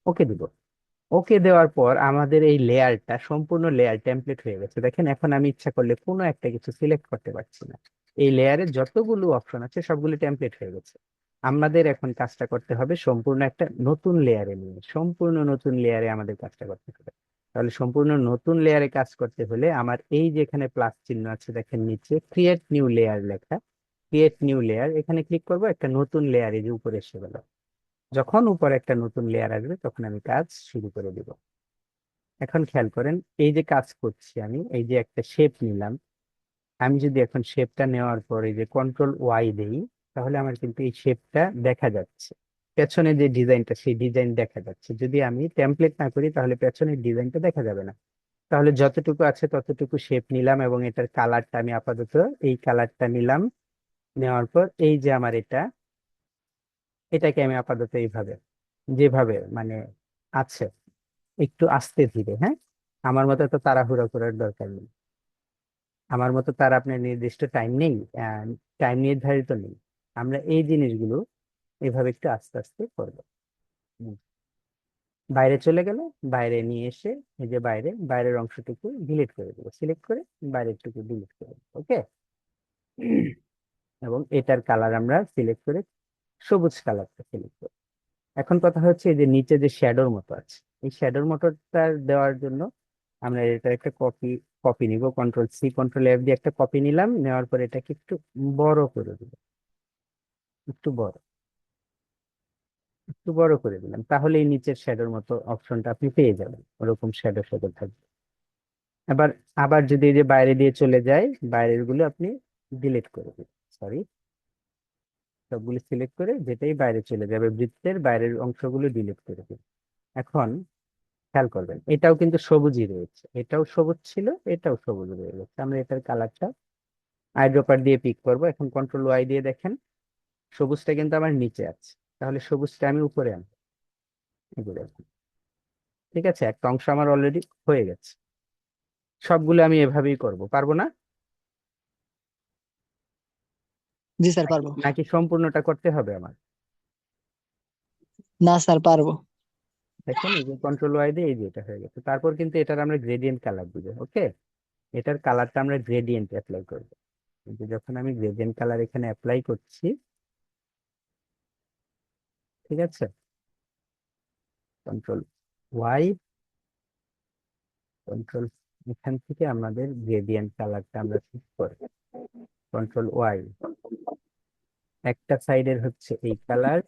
ওকে দিব। ওকে দেওয়ার পর আমাদের এই লেয়ারটা সম্পূর্ণ লেয়ার টেমপ্লেট হয়ে গেছে। দেখেন এখন আমি ইচ্ছা করলে কোনো একটা কিছু সিলেক্ট করতে পারছি না, এই লেয়ারে যতগুলো অপশন আছে সবগুলো টেমপ্লেট হয়ে গেছে। আমাদের এখন কাজটা করতে হবে সম্পূর্ণ একটা নতুন লেয়ারে নিয়ে, সম্পূর্ণ নতুন লেয়ারে আমাদের কাজটা করতে হবে। তাহলে সম্পূর্ণ নতুন লেয়ারে কাজ করতে হলে আমার এই যে এখানে প্লাস চিহ্ন আছে দেখেন নিচে ক্রিয়েট নিউ লেয়ার লেখা, ক্রিয়েট নিউ লেয়ার এখানে ক্লিক করব, একটা নতুন লেয়ার এই যে উপরে এসে গেল। যখন উপরে একটা নতুন লেয়ার আসবে তখন আমি কাজ শুরু করে দিব। এখন খেয়াল করেন এই যে কাজ করছি আমি, এই যে একটা শেপ নিলাম, আমি যদি এখন শেপটা নেওয়ার পর এই যে কন্ট্রোল ওয়াই দেই, তাহলে আমার কিন্তু এই শেপটা দেখা যাচ্ছে, পেছনে যে ডিজাইনটা সেই ডিজাইন দেখা যাচ্ছে। যদি আমি টেমপ্লেট না করি তাহলে পেছনের ডিজাইনটা দেখা যাবে না। তাহলে যতটুকু আছে ততটুকু শেপ নিলাম এবং এটার কালারটা আমি আপাতত এই কালারটা নিলাম। নেওয়ার পর এই যে আমার এটাকে আমি আপাতত এইভাবে যেভাবে মানে আছে একটু আস্তে ধীরে, হ্যাঁ, আমার মতো তো তাড়াহুড়ো করার দরকার নেই, আমার মতো তার আপনার নির্দিষ্ট টাইম নেই, টাইম নির্ধারিত নেই। আমরা এই জিনিসগুলো এভাবে একটু আস্তে আস্তে করবো। হুম। বাইরে চলে গেল, বাইরে নিয়ে এসে এই যে বাইরের অংশটুকু ডিলিট করে দেবো, সিলেক্ট করে বাইরেরটুকু ডিলিট করে দেবো, ওকে। এবং এটার কালার আমরা সিলেক্ট করে সবুজ কালারটা সিলেক্ট করব। এখন কথা হচ্ছে এই যে নিচে যে শ্যাডোর মতো আছে, এই শ্যাডোর মতোটা দেওয়ার জন্য আমরা এটা একটা কপি কপি নিব, কন্ট্রোল সি কন্ট্রোল এফ দিয়ে একটা কপি নিলাম, নেওয়ার পর এটাকে একটু বড় করে দিব, একটু বড়, একটু বড় করে দিলাম, তাহলে এই নিচের শ্যাডোর মতো অপশনটা আপনি পেয়ে যাবেন, ওরকম শ্যাডো শ্যাডো থাকবে। আবার আবার যদি এই যে বাইরে দিয়ে চলে যায়, বাইরের গুলো আপনি ডিলিট করে দিন, সরি, সবগুলো সিলেক্ট করে যেটাই বাইরে চলে যাবে বৃত্তের বাইরের অংশগুলো ডিলিট করে দিন। এখন খেয়াল করবেন এটাও কিন্তু সবুজই রয়েছে, এটাও সবুজ ছিল, এটাও সবুজ রয়ে গেছে। আমরা এটার কালারটা আইড্রপার দিয়ে পিক করব। এখন কন্ট্রোল ওয়াই দিয়ে দেখেন সবুজটা কিন্তু আমার নিচে আছে, তাহলে সবুজটা আমি উপরে আনবো, এগুলো দেখুন। ঠিক আছে, একটা অংশ আমার অলরেডি হয়ে গেছে। সবগুলো আমি এভাবেই করব, পারবো না? জি স্যার পারবো। নাকি সম্পূর্ণটা করতে হবে আমার? না স্যার পারবো। দেখেন এই যে কন্ট্রোল ওয়াই দিয়ে এই যে এটা হয়ে গেছে। তারপর কিন্তু এটার আমরা গ্রেডিয়েন্ট কালার দিব, ওকে। এটার কালারটা আমরা গ্রেডিয়েন্ট অ্যাপ্লাই করব। কিন্তু যখন আমি গ্রেডিয়েন্ট কালার এখানে অ্যাপ্লাই করছি, ঠিক আছে, কন্ট্রোল ওয়াই, কন্ট্রোল, এখান থেকে আমাদের গ্রেডিয়েন্ট কালারটা আমরা ঠিক করব, কন্ট্রোল ওয়াই। একটা সাইডের হচ্ছে এই কালার,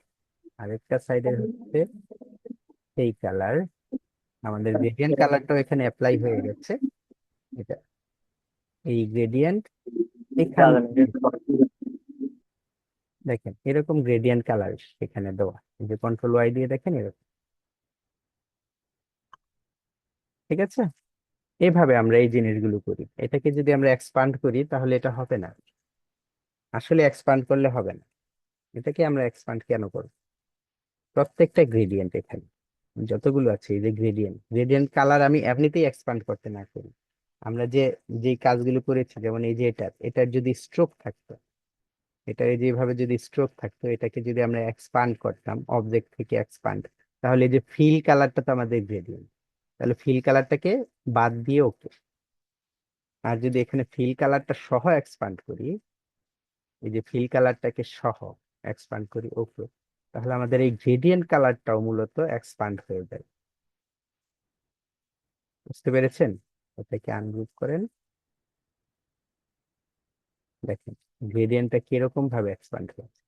আরেকটা সাইডের হচ্ছে এই কালার। আমাদের গ্রেডিয়েন্ট কালারটাও এখানে অ্যাপ্লাই হয়ে গেছে। এটা এই গ্রেডিয়েন্ট এখান থেকে দেখেন এরকম গ্রেডিয়েন্ট কালার এখানে দেওয়া, এই যে কন্ট্রোল ওয়াই দিয়ে দেখেন এরকম, ঠিক আছে। এভাবে আমরা এই জিনিসগুলো করি। এটাকে যদি আমরা এক্সপান্ড করি তাহলে এটা হবে না, আসলে এক্সপান্ড করলে হবে না। এটাকে আমরা এক্সপান্ড কেন করব? প্রত্যেকটা গ্রেডিয়েন্ট এখানে যতগুলো আছে এই যে গ্রেডিয়েন্ট, গ্রেডিয়েন্ট কালার আমি এমনিতেই এক্সপান্ড করতে না করি, আমরা যে যে কাজগুলো করেছি যেমন এই যে এটার যদি স্ট্রোক থাকতো, এটা এই যেভাবে যদি স্ট্রোক থাকতো, এটাকে যদি আমরা এক্সপান্ড করতাম অবজেক্ট থেকে এক্সপান্ড, তাহলে এই যে ফিল কালারটা তো আমাদের গ্রেডিয়েন্ট, তাহলে ফিল কালারটাকে বাদ দিয়ে ওকে। আর যদি এখানে ফিল কালারটা সহ এক্সপান্ড করি, এই যে ফিল কালারটাকে সহ এক্সপান্ড করি ওকে, তাহলে আমাদের এই গ্রেডিয়েন্ট কালারটাও মূলত এক্সপান্ড হয়ে যায়। বুঝতে পেরেছেন? এটাকে আনগ্রুপ করেন, দেখেন গ্রেডিয়েন্টটা কিরকম ভাবে এক্সপান্ড হয়েছে,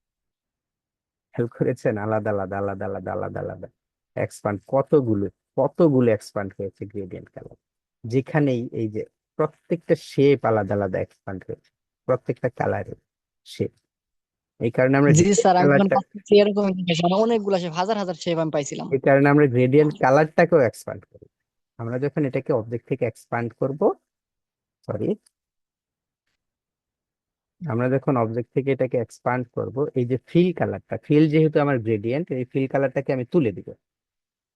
খেয়াল করেছেন? আলাদা আলাদা আলাদা আলাদা আলাদা আলাদা এক্সপান্ড, কতগুলো কতগুলো এক্সপান্ড হয়েছে গ্রেডিয়েন্ট কালার, যেখানেই এই যে প্রত্যেকটা শেপ আলাদা আলাদা এক্সপান্ড হয়েছে, প্রত্যেকটা কালারের শেপ। এই কারণে আমরা জি গ্রেডিয়েন্ট স্যার আমি যখন কালারটা, কাজ করছি এরকম অনেকগুলো শেপ, হাজার হাজার শেপ আমি পাইছিলাম। এই কারণে আমরা গ্রেডিয়েন্ট কালারটাকেও এক্সপান্ড করি। আমরা যখন এটাকে অবজেক্ট থেকে এক্সপান্ড করব, সরি, আমরা যখন অবজেক্ট থেকে এটাকে এক্সপান্ড করব, এই যে ফিল কালারটা, ফিল যেহেতু আমার গ্রেডিয়েন্ট, এই ফিল কালারটাকে আমি তুলে দিব,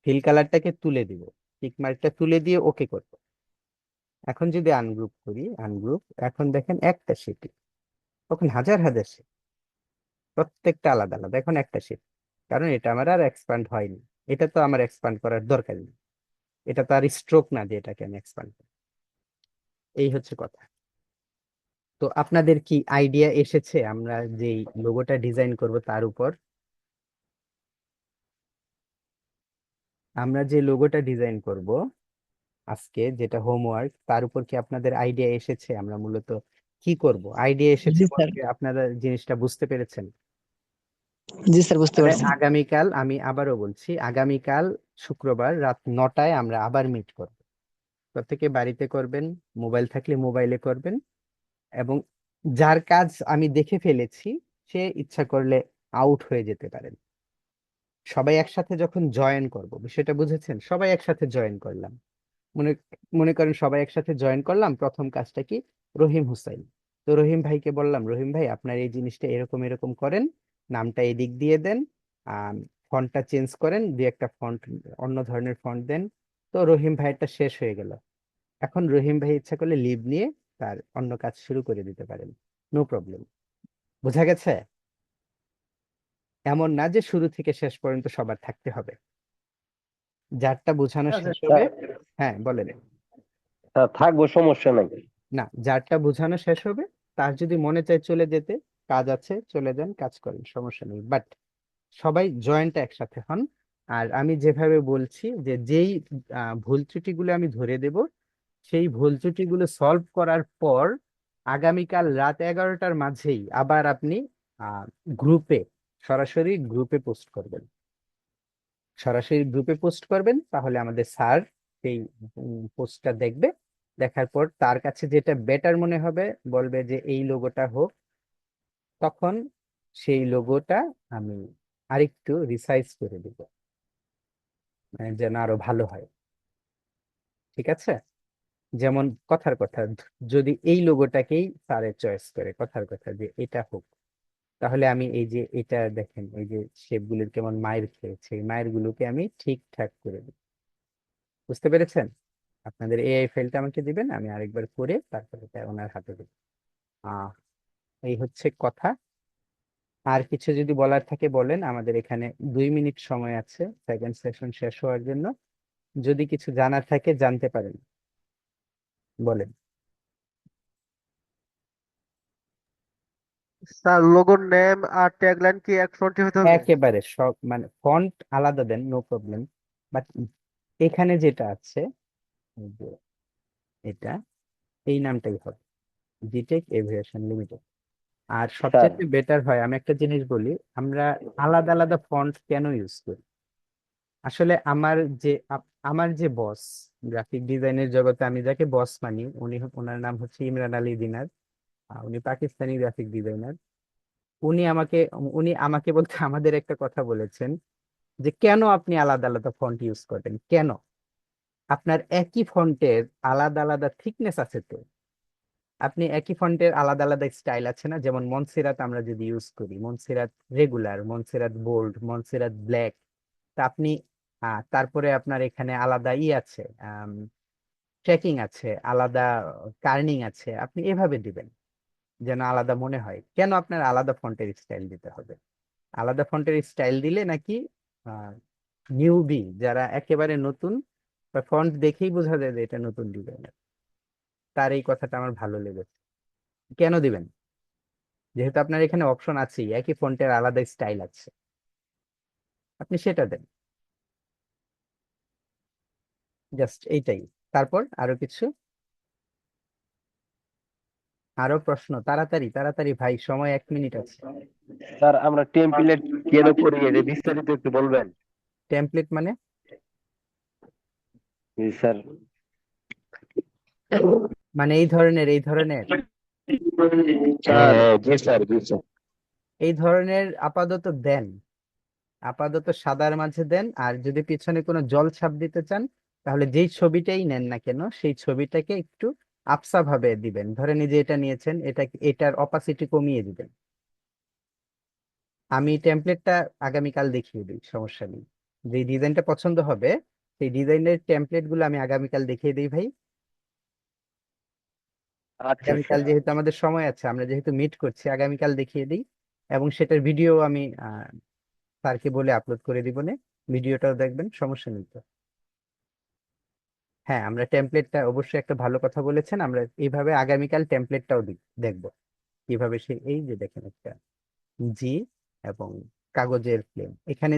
ফিল কালারটাকে তুলে দিব, টিক মার্কটা তুলে দিয়ে ওকে করব। এখন যদি আনগ্রুপ করি, আনগ্রুপ, এখন দেখেন একটা শিট, তখন হাজার হাজার শিট, প্রত্যেকটা আলাদা আলাদা, এখন একটা শিট, কারণ এটা আমার আর এক্সপান্ড হয়নি, এটা তো আমার এক্সপান্ড করার দরকার নেই। এটা তার স্ট্রোক না যে এটাকে আমি এক্সপ্যান্ড করব। এই হচ্ছে কথা। তো আপনাদের কি আইডিয়া এসেছে আমরা যেই লোগোটা ডিজাইন করব তার উপর? আমরা যে লোগোটা ডিজাইন করব আজকে, যেটা হোমওয়ার্ক, তার উপর কি আপনাদের আইডিয়া এসেছে আমরা মূলত কি করব? আইডিয়া এসেছে জি স্যার। বলতে আপনারা জিনিসটা বুঝতে পেরেছেন? জি স্যার, বুঝতে তাহলে পারছি। আগামীকাল, আমি আবারও বলছি, আগামীকাল শুক্রবার রাত 9টায় আমরা আবার মিট করব। প্রত্যেকে বাড়িতে করবেন, মোবাইল থাকলে মোবাইলে করবেন, এবং যার কাজ আমি দেখে ফেলেছি সে ইচ্ছা করলে আউট হয়ে যেতে পারেন। সবাই একসাথে যখন জয়েন করব, বিষয়টা বুঝেছেন? সবাই একসাথে জয়েন করলাম, মনে মনে করেন সবাই একসাথে জয়েন করলাম। প্রথম কাজটা কি? রহিম হুসাইন। তো রহিম ভাইকে বললাম, রহিম ভাই আপনার এই জিনিসটা এরকম এরকম করেন, নামটা এদিক দিয়ে দেন, ফন্টটা চেঞ্জ করেন, দুই একটা ফন্ট অন্য ধরনের ফন্ট দেন। তো রহিম ভাইয়েরটা শেষ হয়ে গেল। এখন রহিম ভাই ইচ্ছা করলে লিভ নিয়ে তার অন্য কাজ শুরু করে দিতে পারেন, নো প্রবলেম। বোঝা গেছে? এমন না যে শুরু থেকে শেষ পর্যন্ত সবার থাকতে হবে। যারটা বোঝানো আচ্ছা, শেষ হবে, হ্যাঁ বলেন। থাকবো, সমস্যা নাই। না, যারটা বোঝানো শেষ হবে তার যদি মনে চায় চলে যেতে, কাজ আছে চলে যান, কাজ করেন, সমস্যা নেই, বাট সবাই জয়েন্ট একসাথে হন। আর আমি যেভাবে বলছি যে যেই ভুল ত্রুটিগুলো আমি ধরে দেব, সেই ভুল ত্রুটিগুলো সলভ করার পর আগামীকাল রাত 11টার মাঝেই আবার আপনি গ্রুপে, সরাসরি গ্রুপে পোস্ট করবেন। সরাসরি গ্রুপে পোস্ট করবেন, তাহলে আমাদের স্যার সেই পোস্টটা দেখবে। দেখার পর তার কাছে যেটা বেটার মনে হবে বলবে যে এই লোগোটা হোক। তখন সেই লোগোটা আমি আরেকটু রিসাইজ করে দিব, মানে যেন আরো ভালো হয়। ঠিক আছে? যেমন কথার কথা, যদি এই লোগোটাকেই স্যারের চয়েস করে, কথার কথা যে এটা হোক, তাহলে আমি এই যে এটা দেখেন, এই যে শেপগুলোর কেমন মায়ের খেয়েছে, এই মায়ের গুলোকে আমি ঠিকঠাক করে দিই। বুঝতে পেরেছেন? আপনাদের এআই ফাইলটা আমাকে দিবেন, আমি আরেকবার করে তারপরে এটা ওনার হাতে দেব। আহ এই হচ্ছে কথা। আর কিছু যদি বলার থাকে বলেন, আমাদের এখানে 2 মিনিট সময় আছে সেকেন্ড সেশন শেষ হওয়ার জন্য। যদি কিছু জানার থাকে জানতে পারেন, বলেন। স্যার লোগোর নেম আর ট্যাগলাইন কি এক ফ্রন্টে হতে হবে? একেবারে সব, মানে ফন্ট আলাদা দেন, নো প্রবলেম, বাট এখানে যেটা আছে, এই যে এটা, এই নামটাই হবে, জিটেক এভিয়েশন লিমিটেড। আর স্যার, সবচেয়ে বেটার হয়, আমি একটা জিনিস বলি, আমরা আলাদা আলাদা ফন্ট কেন ইউজ করি? আসলে আমার যে বস, গ্রাফিক ডিজাইনের জগতে আমি যাকে বস মানি, ওনার নাম হচ্ছে ইমরান আলী দিনার। উনি পাকিস্তানি গ্রাফিক ডিজাইনার। উনি আমাকে উনি আমাকে বলতে আমাদের একটা কথা বলেছেন যে কেন আপনি আলাদা আলাদা ফন্ট ইউজ করেন, কেন? আপনার একই ফন্টের আলাদা আলাদা থিকনেস আছে তো। আপনি একই ফন্টের আলাদা আলাদা স্টাইল আছে না? যেমন মনসেরাত আমরা যদি ইউজ করি, মনসেরাত রেগুলার, মনসেরাত বোল্ড, মনসেরাত ব্ল্যাক। তা আপনি তারপরে আপনার এখানে আলাদা আছে, ট্রেকিং আছে, আলাদা কার্নিং আছে, আপনি এভাবে দিবেন যেন আলাদা মনে হয়। কেন আপনার আলাদা ফন্টের স্টাইল দিতে হবে? আলাদা ফন্টের স্টাইল দিলে নাকি নিউবি, যারা একেবারে নতুন, ফন্ট দেখেই বোঝা যায় যে এটা নতুন ডিজাইনার, তার এই কথাটা আমার ভালো লেগেছে। কেন দিবেন? যেহেতু আপনার এখানে অপশন আছে, একই ফন্টের আলাদা স্টাইল আছে, আপনি সেটা দেন, জাস্ট এইটাই। তারপর আরো কিছু, আরো প্রশ্ন? তাড়াতাড়ি তাড়াতাড়ি ভাই, সময় 1 মিনিট আছে। স্যার আমরা টেমপ্লেট কেন করি এটা বিস্তারিত একটু বলবেন? টেমপ্লেট মানে? জি স্যার। মানে এই ধরনের হ্যাঁ, জি স্যার, জি স্যার। এই ধরনের আপাতত দেন, আপাতত সাদার মাঝে দেন। আর যদি পিছনে কোনো জল ছাপ দিতে চান, তাহলে যেই ছবিটাই নেন না কেন সেই ছবিটাকে একটু আবছা ভাবে দিবেন। ধরেন এই যে এটা নিয়েছেন, এটার অপাসিটি কমিয়ে দিবেন। আমি টেমপ্লেটটা আগামীকাল দেখিয়ে দিই, সমস্যা নেই। যে ডিজাইনটা পছন্দ হবে সেই ডিজাইনের টেমপ্লেট গুলো আমি আগামীকাল দেখিয়ে দিই ভাই। আচ্ছা আগামীকাল স্যার। যেহেতু আমাদের সময় আছে, আমরা যেহেতু মিট করছি, আগামীকাল দেখিয়ে দিই। এবং সেটার ভিডিও আমি স্যারকে বলে আপলোড করে দিব, ভিডিওটাও দেখবেন, সমস্যা নেই তো। হ্যাঁ, আমরা টেমপ্লেটটা অবশ্যই একটা ভালো কথা বলেছেন, আমরা এইভাবে আগামীকাল টেমপ্লেটটাও দেখবো কিভাবে সে, এই যে দেখেন একটা জি এবং কাগজের ফ্লেম এখানে